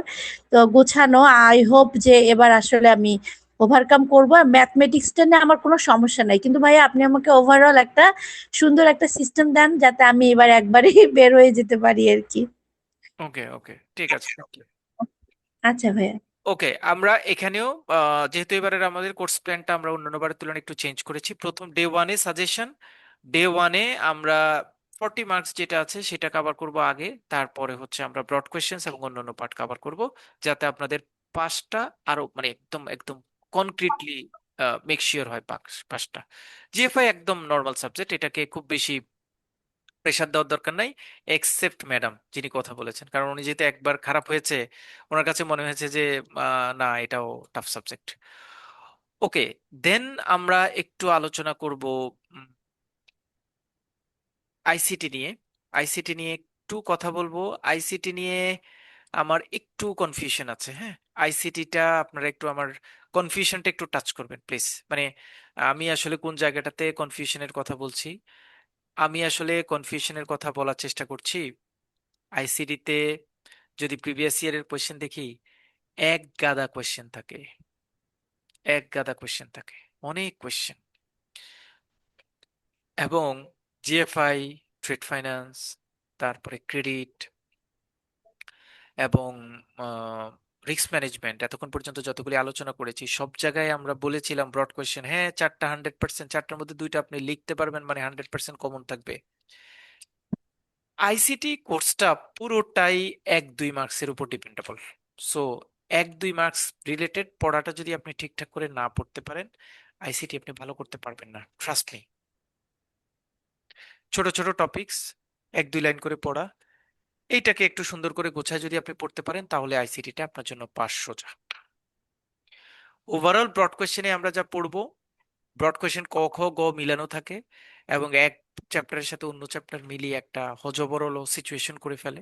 তো গোছানো। আই হোপ যে এবার আসলে আমি ওভারকাম করবো। আর ম্যাথমেটিক্সটা নিয়ে আমার কোনো সমস্যা নাই, কিন্তু ভাইয়া আপনি আমাকে ওভারঅল একটা সুন্দর একটা সিস্টেম দেন, যাতে আমি এবার একবারেই বের হয়ে যেতে পারি আর কি। ওকে ওকে, ঠিক আছে, থ্যাংক ইউ। আচ্ছা ভাইয়া। ওকে, আমরা এখানেও যেহেতু এবারের আমাদের কোর্স প্ল্যানটা আমরা অন্যান্য বারের তুলনায় একটু চেঞ্জ করেছি, প্রথম ডে 1-এ সাজেশন, ডে 1-এ আমরা 40 মার্কস যেটা আছে সেটা কভার করব আগে, তারপরে হচ্ছে আমরা ব্রড কোয়েশ্চেন্স এবং অন্যান্য পার্ট কভার করব, যাতে আপনাদের পাসটা আরো মানে একদম একদম কনক্রিটলি মেক শিওর হয় পাসটা। জিএফআই একদম নর্মাল সাবজেক্ট, এটাকে খুব বেশি প্রেশার দেওয়ার দরকার নাই, এক্সেপ্ট ম্যাডাম যিনি কথা বলেছেন, কারণ উনি যেহেতু একবার খারাপ হয়েছে, ওনার কাছে মনে হয়েছে যে না এটাও টাফ সাবজেক্ট। ওকে, দেন আমরা একটু আলোচনা করব আইসিটি নিয়ে। আইসিটি নিয়ে একটু কথা বলবো। আইসিটি নিয়ে আমার একটু কনফিউশন আছে। হ্যাঁ, আইসিটিটা আপনারা একটু আমার কনফিউশনটা একটু টাচ করবেন প্লিজ। মানে আমি আসলে কোন জায়গাটাতে কনফিউশনের কথা বলছি, আমি আসলে কনফিউশনের কথা বলার চেষ্টা করছি। আইসিডিতে যদি প্রিভিয়াস ইয়ারের কোয়েশ্চেন দেখি, এক গাদা কোয়েশ্চেন থাকে, এক গাদা কোয়েশ্চেন থাকে, অনেক কোয়েশ্চেন। এবং জিএফআই, ট্রেড ফাইন্যান্স, তারপরে ক্রেডিট এবং রিস্ক ম্যানেজমেন্ট, এতক্ষণ পর্যন্ত যতগুলি আলোচনা করেছি সব জায়গায় আমরা বলেছিলাম ব্রড কোয়েশ্চেন, হ্যাঁ 4টা 100%, 4টার মধ্যে 2টা আপনি লিখতে পারবেন, মানে 100% কমন থাকবে। আইসিটি কোর্সটা পুরোটাই 1-2 মার্কসের উপর ডিপেন্ডেবল। সো 1-2 মার্কস রিলেটেড পড়াটা যদি আপনি ঠিকঠাক করে না পড়তে পারেন, আইসিটি আপনি ভালো করতে পারবেন না, ট্রাস্ট মি। ছোট ছোট টপিকস, 1-2 লাইন করে পড়া, এইটাকে একটু সুন্দর করে গোছায় যদি আপনি পড়তে পারেন, তাহলে আইসিটিটা আপনার জন্য পাস সোজা। ওভারঅল ব্রড কোয়েশ্চেনে আমরা যা পড়বো, ব্রড কোয়েশ্চেন ক খ গ মিলানো থাকে এবং এক চ্যাপ্টারের সাথে অন্য চ্যাপ্টার মিলিয়ে একটা হজবরল সিচুয়েশন করে ফেলে।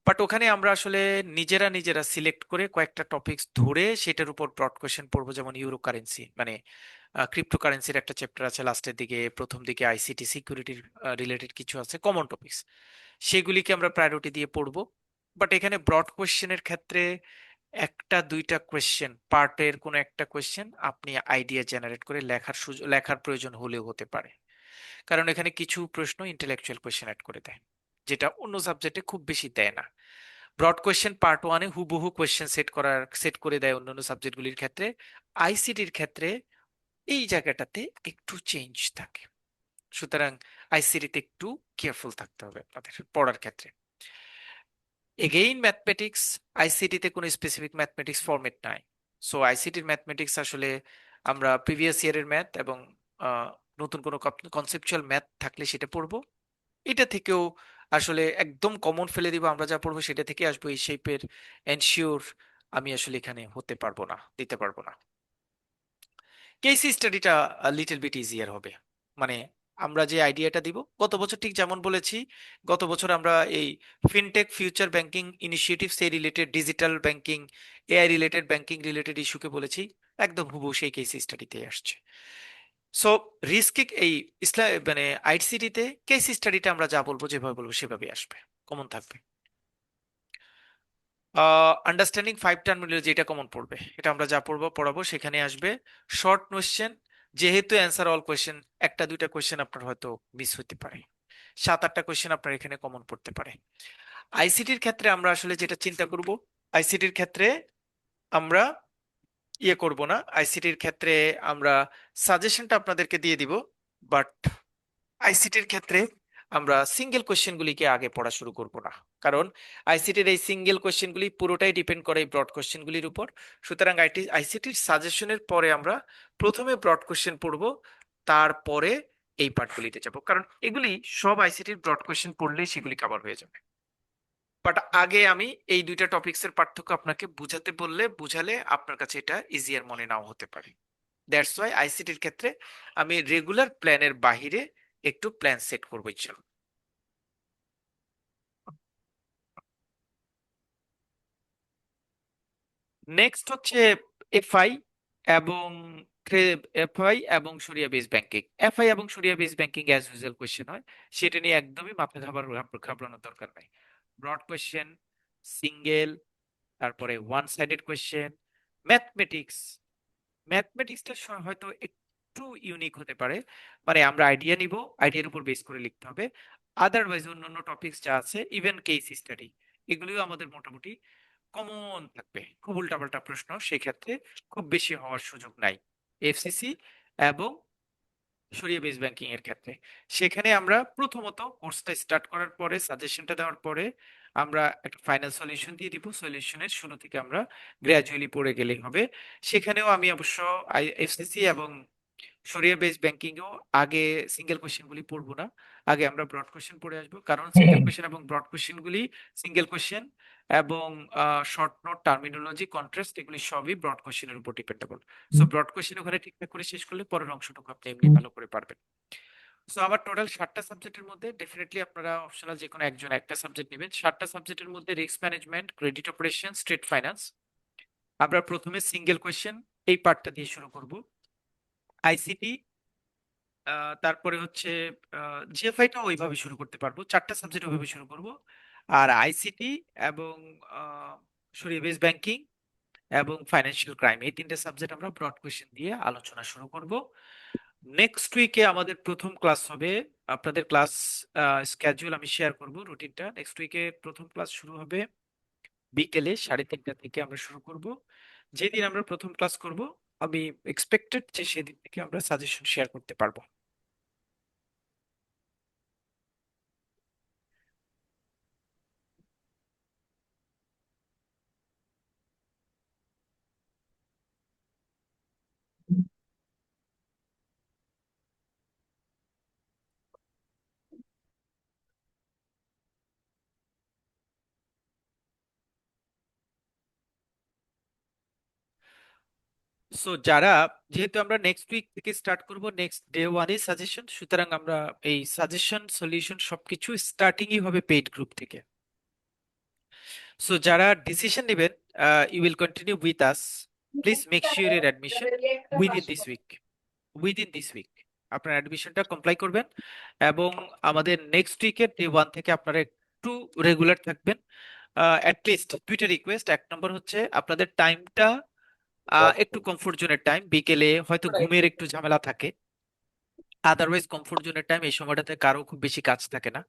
বাট ওখানে আমরা আসলে নিজেরা নিজেরা সিলেক্ট করে কয়েকটা টপিকস ধরে সেটার উপর ব্রড কোয়েশ্চেন পড়বো, যেমন ইউরো কারেন্সি, মানে ক্রিপ্টো কারেন্সির একটা চ্যাপ্টার আছে লাস্টের দিকে, প্রথম দিকে আইসিটি সিকিউরিটির রিলেটেড কিছু আছে কমন টপিকস, সেগুলিকে আমরা প্রায়োরিটি দিয়ে পড়বো। বাট এখানে ব্রড কোয়েশ্চেনের ক্ষেত্রে 1-2টা কোয়েশ্চেন, পার্টের কোনো একটা কোয়েশ্চেন আপনি আইডিয়া জেনারেট করে লেখার প্রয়োজন হলেও হতে পারে, কারণ এখানে কিছু প্রশ্ন ইন্টেলেকচুয়াল কোয়েশ্চেন অ্যাড করে দেয়, যেটা অন্য সাবজেক্টে খুব বেশি দেয় না। ব্রড কোয়েশ্চেন পার্ট 1-এ হুবহু কোয়েশ্চেন সেট করে দেয় অন্যান্য সাবজেক্টগুলির ক্ষেত্রে। আইসিটির ক্ষেত্রে এই জায়গাটাতে একটু চেঞ্জ থাকে, সুতরাং আইসিটিতে একটু কেয়ারফুল থাকতে হবে আপনাদের পড়ার ক্ষেত্রে। এগেইন ম্যাথমেটিক্স, আইসিটিতে কোনো স্পেসিফিক ম্যাথমেটিক্স ফরম্যাট নাই। সো আইসিটির ম্যাথমেটিক্স আসলে আমরা প্রিভিয়াস ইয়ারের ম্যাথ এবং নতুন কোনো কনসেপচুয়াল ম্যাথ থাকলে সেটা পড়বো। এটা থেকেও আসলে একদম কমন ফেলে দিব, আমরা যা পড়বো সেটা থেকে আসবো এই শেপের এনশিওর আমি আসলে এখানে হতে পারবো না, দিতে পারবো না। কেস স্টাডিটা লিটল বিট ইজিয়ার হবে। মানে আমরা যে আইডিয়াটা দিব, গত বছর ঠিক যেমন বলেছি, গত বছর আমরা এই ফিনটেক ফিউচার ব্যাংকিং ইনিশিয়েটিভ সেই related, digital banking, AI related banking related ইস্যুকে বলেছি, একদম হুবহু সেই কেস স্টাডিতে আসছে। সো রিস্ক এই ইসলাম মানে আইসিটিতে কেস স্টাডিটা আমরা যা বলবো যেভাবে বলবো সেভাবেই আসবে, কমন থাকবে। আন্ডারস্ট্যান্ডিং 5 টার্মিনোলজি, এটা কমন পড়বে, এটা আমরা যা পড়াবো সেখানে আসবে। শর্ট কোয়েশ্চেন, যেহেতু অ্যান্সার অল কোয়েশ্চেন, একটা দুইটা কোয়েশ্চেন আপনার হয়তো মিস হতে পারে, 7-8টা কোয়েশ্চেন আপনার এখানে কমন পড়তে পারে। আইসিটির ক্ষেত্রে আমরা আসলে যেটা চিন্তা করব, আইসিটির ক্ষেত্রে আমরা করব না, আইসিটির ক্ষেত্রে আমরা সাজেশনটা আপনাদেরকে দিয়ে দিব, বাট আইসিটির ক্ষেত্রে আমরা সিঙ্গেল কোশ্চেনগুলিকে আগে পড়া শুরু করব না, কারণ আইসিটির এই সিঙ্গেল কোশ্চেনগুলি পুরোটাই ডিপেন্ড করে এই ব্রড কোশ্চেনগুলির উপর। সুতরাং আইসিটির সাজেশনের পরে আমরা প্রথমে ব্রড কোশ্চেন পড়ব, তারপরে এই পার্টগুলিতে যাব, কারণ এগুলি সব আইসিটির ব্রড কোশ্চেন পড়লেই সেগুলি কভার হয়ে যাবে। বাট আগে আমি এই দুইটা টপিকসের পার্থক্য আপনাকে বুঝালে আপনার কাছে এটা ইজিয়ার মনে নাও হতে পারে। দ্যাটস ওয়াই আইসিটির ক্ষেত্রে আমি রেগুলার প্ল্যানের বাহিরে একটু প্ল্যান সেট করবো ইনশাল্লাহ। নেক্সট হচ্ছে এফআই এবং এফআই এবং সরিয়া বেস ব্যাংকিং। এফআই এবং সরিয়া base banking as usual question হয়, সেটা নিয়ে একদমই মাথা ঘাবড়ানোর দরকার নাই। ব্রড কোয়েশ্চেন, সিঙ্গেল, তারপরে ওয়ান সাইডেড কোয়েশ্চেন, ম্যাথমেটিক্স। ম্যাথমেটিক্সটা হয়তো একটু ইউনিক হতে পারে, মানে আমরা আইডিয়া নিব, আইডিয়ার উপর বেস করে লিখতে হবে। আদারওয়াইজ অন্যান্য টপিকস যা আছে, ইভেন কেস স্টাডি, এগুলিও আমাদের মোটামুটি কমন থাকবে। খুব উল্টাপাল্টা প্রশ্ন সেক্ষেত্রে খুব বেশি হওয়ার সুযোগ নাই এফসিসি এবং সরিয়ে বেস ব্যাংকিং এর ক্ষেত্রে। সেখানে আমরা প্রথমত কোর্সটা স্টার্ট করার পরে, সাজেশনটা দেওয়ার পরে আমরা একটা ফাইনাল সলিউশন দিয়ে দিব, সলিউশনের শুরু থেকে আমরা গ্র্যাজুয়ালি পড়ে গেলেই হবে। সেখানেও আমি অবশ্য এফসিসি এবং সরিয়া বেস ব্যাংকিং এও আগে সিঙ্গেল কোশ্চেন গুলি পড়বো না, আগে আমরা ব্রড কোশ্চেন পড়ে আসবো, কারণ সিঙ্গেল কোশ্চেন এবং ব্রড কোশ্চেন গুলি, সিঙ্গেল কোশ্চেন এবং শর্ট নোট, টার্মিনোলজি, কন্ট্রাস্ট, এগুলি সবই ব্রড কোশ্চেনের উপর ডিপেন্ডেবল। সো ব্রড কোশ্চেন ওখানে ঠিকঠাক করে শেষ করলে পরের অংশটুকু আপনি এমনি ভালো করে পারবেন। সো আমার টোটাল 7টা সাবজেক্টের মধ্যে ডেফিনেটলি আপনারা অপশনাল যে কোনো একজন একটা সাবজেক্ট নেবেন। 7টা সাবজেক্টের মধ্যে risk management, credit operation, trade finance. আমরা প্রথমে সিঙ্গেল কোশ্চেন এই পার্টটা দিয়ে শুরু করব। আইসিটি, তারপরে হচ্ছে জিএফআইটা ওইভাবে শুরু করতে পারবো, 4টা সাবজেক্ট ওইভাবে শুরু করব। আর আইসিটি এবং সরি বেস ব্যাংকিং এবং ফাইন্যান্সিয়াল ক্রাইম, এই 3টে সাবজেক্ট আমরা ব্রড কোয়েশ্চেন দিয়ে আলোচনা শুরু করব। নেক্সট উইকে আমাদের প্রথম ক্লাস হবে, আপনাদের ক্লাস স্কেডিউল আমি শেয়ার করব, রুটিনটা। নেক্সট উইকে প্রথম ক্লাস শুরু হবে বিকেলে 3:30টা থেকে আমরা শুরু করব। যেদিন আমরা প্রথম ক্লাস করব আমি এক্সপেক্টেড যে সেদিন থেকে আমরা সাজেশন শেয়ার করতে পারবো। সো যারা, যেহেতু আমরা নেক্সট উইক থেকে স্টার্ট করব, নেক্সট ডে ওয়ানে সাজেশন, সুতরাং আমরা এই সাজেশন সলিউশন সবকিছু স্টার্টিংই হবে পেইড গ্রুপ থেকে। সো যারা ডিসিশন নেবেন, you will continue with us, please make sure এর admission within this week, within this week আপনার অ্যাডমিশনটা কমপ্লাই করবেন, এবং আমাদের নেক্সট উইকের ডে ওয়ান থেকে আপনারা একটু রেগুলার থাকবেন। অ্যাটলিস্ট 2টা রিকোয়েস্ট। 1 নম্বর হচ্ছে আপনাদের টাইমটা একটু কমফোর্ট জোনের টাইম, বিকেলে হয়তো ঘুমের একটু ঝামেলা থাকে, আদারওয়াইজ কমফোর্ট জোনের টাইম, এই সময়টাতে কারো খুব বেশি কাজ থাকে না।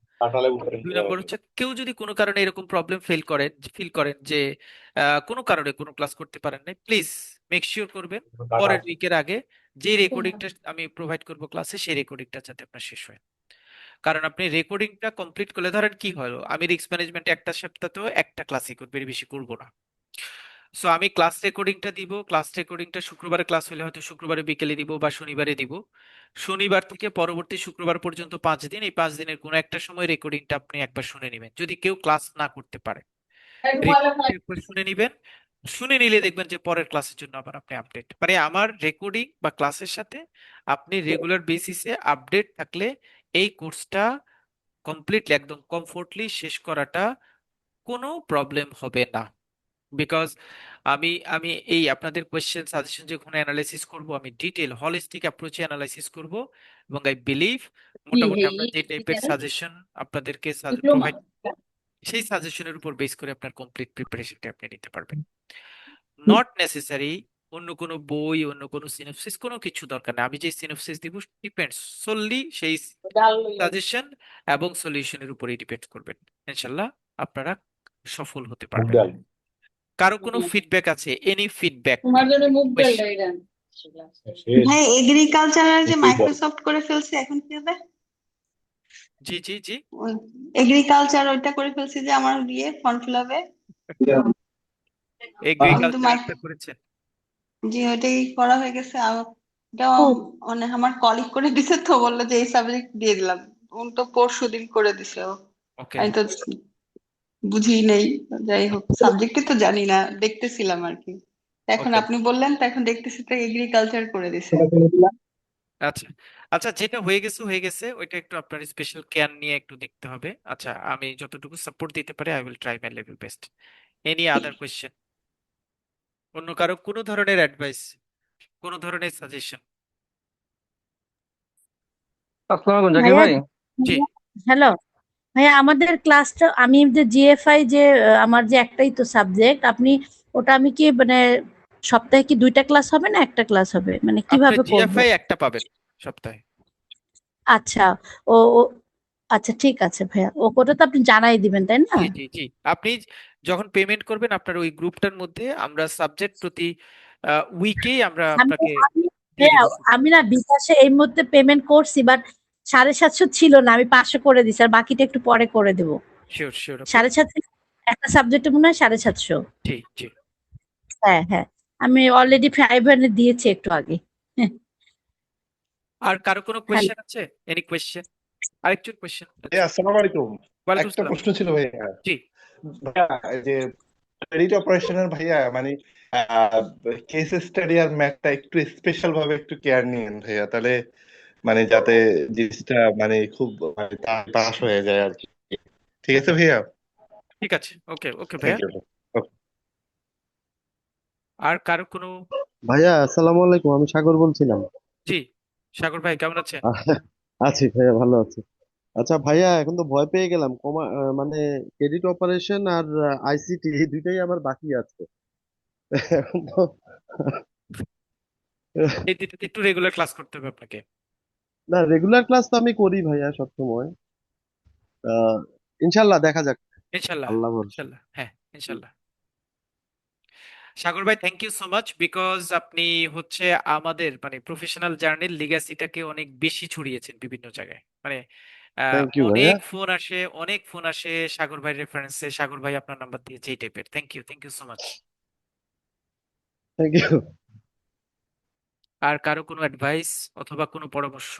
2 নম্বর হচ্ছে কেউ যদি কোনো কারণে এরকম প্রবলেম ফিল করেন যে কোনো কারণে কোনো ক্লাস করতে পারেন না, প্লিজ মেক শিওর করবেন পরের উইকের আগে যে রেকর্ডিংটা আমি প্রোভাইড করব ক্লাসে, সেই রেকর্ডিংটা যাতে আপনার শেষ হয়। কারণ আপনি রেকর্ডিংটা কমপ্লিট করলে, ধরেন কি হলো, আমি রিস্ক ম্যানেজমেন্টে একটা সপ্তাহ একটা ক্লাসই করবো, এর বেশি করবো না। সো আমি ক্লাস রেকর্ডিংটা দিব, ক্লাস রেকর্ডিংটা শুক্রবারে ক্লাস হলে হয়তো শুক্রবারে বিকেলে দিব বা শনিবারে দিব। শনিবার থেকে পরবর্তী শুক্রবার পর্যন্ত 5 দিন, এই 5 দিনের কোনো একটা সময় রেকর্ডিংটা আপনি একবার শুনে নেবেন। যদি কেউ ক্লাস না করতে পারে, রেকর্ডিংটা একবার শুনে নেবেন, শুনে নিলে দেখবেন যে পরের ক্লাসের জন্য আবার আপনি আপডেট, মানে আমার রেকর্ডিং বা ক্লাসের সাথে আপনি রেগুলার বেসিসে আপডেট থাকলে এই কোর্সটা কমপ্লিটলি একদম কমফোর্টলি শেষ করাটা কোনো প্রবলেম হবে না। বিকজ আমি আমি এই আপনাদের কোয়েশ্চেন সাজেশন যখন অ্যানালাইসিস করব, আমি ডিটেল হলিস্টিক অ্যাপ্রোচে অ্যানালাইসিস করব, এবং আই বিলিভ মোটামুটি আমরা যে টাইপের সাজেশন আপনাদেরকে প্রোভাইড, সেই সাজেশনের উপর বেস করে আপনার কমপ্লিট প্রিপারেশনটা আপনি নিতে পারবেন। নট নেসেসারি অন্য কোনো বই, অন্য কোনো সিনপসিস, কোনো কিছু দরকার নেই। আমি যে সিনপসিস দিব ডিপেন্ডস সোললি সেই সাজেশন এবং সলিউশনের উপরেই ডিপেন্ড করবেন। ইনশাল্লাহ আপনারা সফল হতে পারবেন। কারো কোনো ফিডব্যাক আছে? Any feedback? ভাই এগ্রিকালচারের যে মাইক্রোসফট করে ফেলছে, এখন কি হবে? জি জি জি, এগ্রিকালচার ওইটা করে ফেলছি যে আমার ফর্ম ফিল আপে, কিন্তু এগ্রিকালচারটা করেছেন? জি ওইটাই করা হয়ে গেছে। ওটাও অনেক আমার কলিগ করে দিছে, তো বললো যে এই সাবজেক্ট দিয়ে দিলাম। উনি তো পরশু দিন করে দিছে ও। ওকে, আমি তো বুঝি নেই, যাই হোক সাবজেক্টই তো জানি না, দেখতেছিলাম আর কি। এখন ওকে, আপনি বললেন তো এখন দেখতেছি তো এগ্রিকালচার করে দিছে। আচ্ছা আচ্ছা, যেটা হয়ে গেছে হয়ে গেছে, ওইটা একটু আপনার স্পেশাল কেয়ার নিয়ে একটু দেখতে হবে। আচ্ছা, আমি যতটুকু সাপোর্ট দিতে পারি I will try my level best. Any other question? অন্য কারো কোনো ধরনের অ্যাডভাইস, কোনো ধরনের সাজেশন? আসসালামু আলাইকুম জাকির ভাইয়া, ভাই। জি, হ্যালো ভাইয়া, আমাদের ক্লাসটা আমি যে জিএফআই যে আমার যে একটাই তো সাবজেক্ট, আপনি ওটা আমি কি মানে সপ্তাহে কি 2টা ক্লাস হবে না একটা ক্লাস হবে, মানে আপনার কিভাবে করব? জিএফআই একটা পাবেন সপ্তাহে। আচ্ছা, ও ও আচ্ছা ঠিক আছে ভাইয়া, ও কোটা তো আপনি জানাই দিবেন তাই না? জি জি জি, আপনি যখন পেমেন্ট করবেন আপনার ওই গ্রুপটার মধ্যে আমরা সাবজেক্ট প্রতি উইকেই আমরা আমি আপনাকে আমি দিয়ে ভাইয়া, দিব। আমি না বিকাশে এই মুহূর্তে পেমেন্ট করছি, বাট 750 ছিল না, আমি 500 করে দিছি, আর বাকিটা একটু পরে করে দেবো। শিওর শিওর, ওকে। 750 একটা সাবজেক্টে মনে হয় 750। জি জি। হ্যাঁ হ্যাঁ, আমি অলরেডি 500 দিয়েছি একটু আগে। আর কারো কোনো হ্যালো, কোয়েশ্চেন আছে? Any question? আরেকজন কোয়েশ্চেন? আসসালামু আলাইকুম। ওয়ালাইকুম একটা সালাম। প্রশ্ন ছিল ভাইয়া। জি, ভাইয়া এই যে ক্রেডিট অপারেশনের ভাইয়া মানে কেস স্টাডি আর ম্যাথটা একটু স্পেশাল ভাবে একটু কেয়ার নিন ভাইয়া, তাহলে মানে যাতে জিনিসটা মানে খুব মানে পাস হয়ে যায় আর কি। ঠিক আছে ভাইয়া? ঠিক আছে, ওকে ওকে থ্যাংক ভাইয়া। ইউ। আর কারো কোনো? ভাইয়া আসসালামু আলাইকুম, আমি সাগর বলছিলাম। জি, সাগর ভাই কেমন আছেন? আছি ভাইয়া, ভালো আছি। আচ্ছা ভাইয়া, এখন তো ভয় পেয়ে গেলাম, মানে ক্রেডিট অপারেশন আর আইসিটি এই দুইটাই আমার বাকি আছে। এখন তো এই দুটোতে একটু রেগুলার ক্লাস করতে হবে আপনাকে। না, রেগুলার ক্লাস তো আমি করি ভাইয়া সব সময়। ইনশাল্লাহ দেখা যাক। ইনশাল্লাহ আল্লাহ ভরসা। ইনশাল্লাহ, হ্যাঁ ইনশাল্লাহ। সাগর ভাই thank you so much, because আপনি হচ্ছে আমাদের মানে প্রফেশনাল জার্নির লিগ্যাসিটাকে অনেক বেশি ছড়িয়েছেন বিভিন্ন জায়গায়। মানে থ্যাংক ইউ ভাইয়া। অনেক ফোন আসে, অনেক ফোন আসে সাগর ভাই রেফারেন্সে, সাগর ভাই আপনার নাম্বার দিয়েছে, এই টাইপের। Thank you so much. Thank you. আর কারো কোনো অ্যাডভাইস অথবা কোনো পরামর্শ?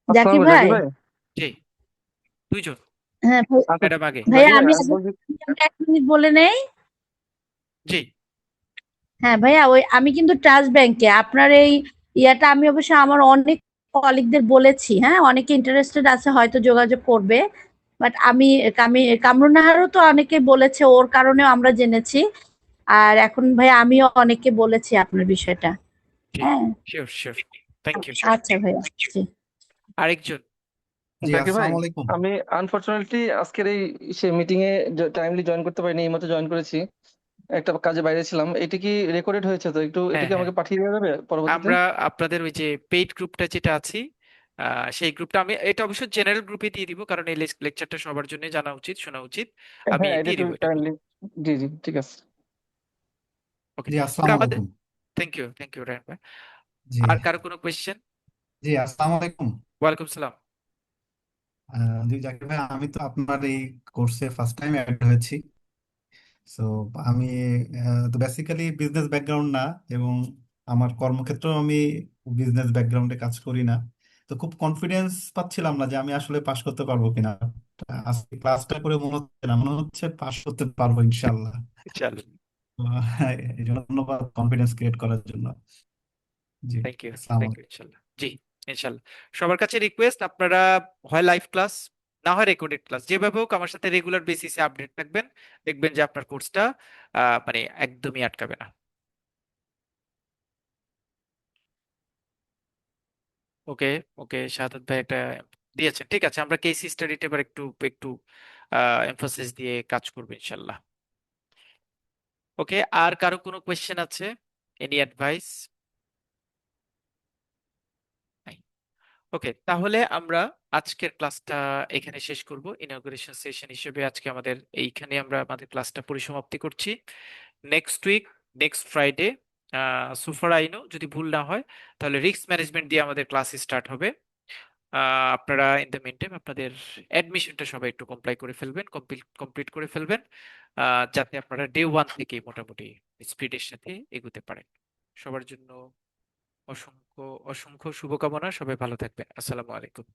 জাকির আসসালামু আলাইকুম ভাই। জাকির ভাই। জি, দুইজন। হ্যাঁ আচ্ছা ম্যাডাম আগে। ভাইয়া, জাকির আমি ভাই আমি বলছি, আমি 1 মিনিট বলে নেই। জি, হ্যাঁ ভাইয়া, ওই আমি কিন্তু ট্রাস্ট ব্যাংকে আপনার এই ইয়াটা আমি অবশ্য আমার অনেক কলিগদের বলেছি, হ্যাঁ অনেকে ইন্টারেস্টেড আছে, হয়তো যোগাযোগ করবে। বাট আমি কামরুন নাহারও তো অনেকে বলেছে, ওর কারণেও আমরা জেনেছি। আর এখন ভাইয়া আমিও অনেককে বলেছি আপনার বিষয়টা। জি, হ্যাঁ, শিওর শিওর, থ্যাংক ইউ। আচ্ছা ভাইয়া, জি। আরেকজন? জি, জাকির ভাই আসসালামু আলাইকুম। আমি আনফরচুনেটলি আজকের এই মিটিং এ টাইমলি জয়েন করতে পারিনি, এই মাত্র জয়েন করেছি, একটা কাজে বাইরে ছিলাম। এটা কি রেকর্ডেড হয়েছে? তো একটু এটা হ্যাঁ কি হ্যাঁ, আমাকে পাঠিয়ে দেওয়া যাবে পরবর্তীতে? আমরা আপনাদের ওই যে পেইড গ্রুপটা যেটা আছি, সেই গ্রুপটা আমি এটা অবশ্য জেনারেল গ্রুপে দিয়ে দিব, কারণ এই লেকচারটা সবার জন্য জানা উচিত, শোনা উচিত। আমি হ্যাঁ এটা দিয়ে একটু দিব এটা। কাইন্ডলি, জি জি ঠিক আছে। ওকে, জি, ওটা আসসালামু আমাদের। আলাইকুম। থ্যাংক ইউ রায়ন ভাই। জি আর কারো কোনো কোয়েশ্চেন? জি, আসসালামু আলাইকুম। ওয়ালাইকুম সালাম। জি জাকির ভাই, আমি তো আপনার এই কোর্সে ফার্স্ট টাইম অ্যাড হয়েছি। সো আমি তো বেসিক্যালি বিজনেস ব্যাকগ্রাউন্ড না, এবং আমার কর্মক্ষেত্রেও আমি বিজনেস ব্যাকগ্রাউন্ডে কাজ করি না। তো খুব কনফিডেন্স পাচ্ছিলাম না যে আমি আসলে পাশ করতে পারবো কিনা। আজকে ক্লাসটা করে মনে হচ্ছে না, মনে হচ্ছে পাশ করতে পারবো ইনশাল্লাহ। চলো, তো, এই জন্য ধন্যবাদ কনফিডেন্স ক্রিয়েট করার জন্য। জি, থ্যাংক ইউ আসসালামু ইনশাল্লাহ। জি ইনশাল্লাহ, সবার কাছে রিকোয়েস্ট, আপনারা হয় লাইভ ক্লাস না হয় রেকর্ডেড ক্লাস, যেভাবে হোক আমার সাথে রেগুলার বেসিসে আপডেট থাকবেন, দেখবেন যে আপনার কোর্সটা মানে একদমই আটকাবে না। ওকে, ওকে শাহাদাত ভাই একটা দিয়েছেন, ঠিক আছে, আমরা কেস স্টাডিতে এবার একটু একটু এমফাসিস দিয়ে কাজ করবো ইনশাল্লাহ। ওকে, আর কারো কোনো কোয়েশ্চেন আছে? Any advice? ওকে, তাহলে আমরা আজকের ক্লাসটা এখানে শেষ করব। ইনঅগ্রেশন সেশন হিসেবে আজকে আমাদের এইখানে আমরা আমাদের ক্লাসটা পরিসমাপ্তি করছি। নেক্সট উইক, নেক্সট ফ্রাইডে সুফার আইনো যদি ভুল না হয়, তাহলে রিস্ক ম্যানেজমেন্ট দিয়ে আমাদের ক্লাস স্টার্ট হবে। আপনারা ইন দ্য মিন টাইম আপনাদের অ্যাডমিশনটা সবাই একটু কমপ্লাই করে ফেলবেন, কমপ্লিট করে ফেলবেন, যাতে আপনারা ডে ওয়ান থেকে মোটামুটি স্পিডের সাথে এগোতে পারেন। সবার জন্য অসংখ্য অসংখ্য শুভকামনা, সবাই ভালো থাকবেন। আসসালামু আলাইকুম।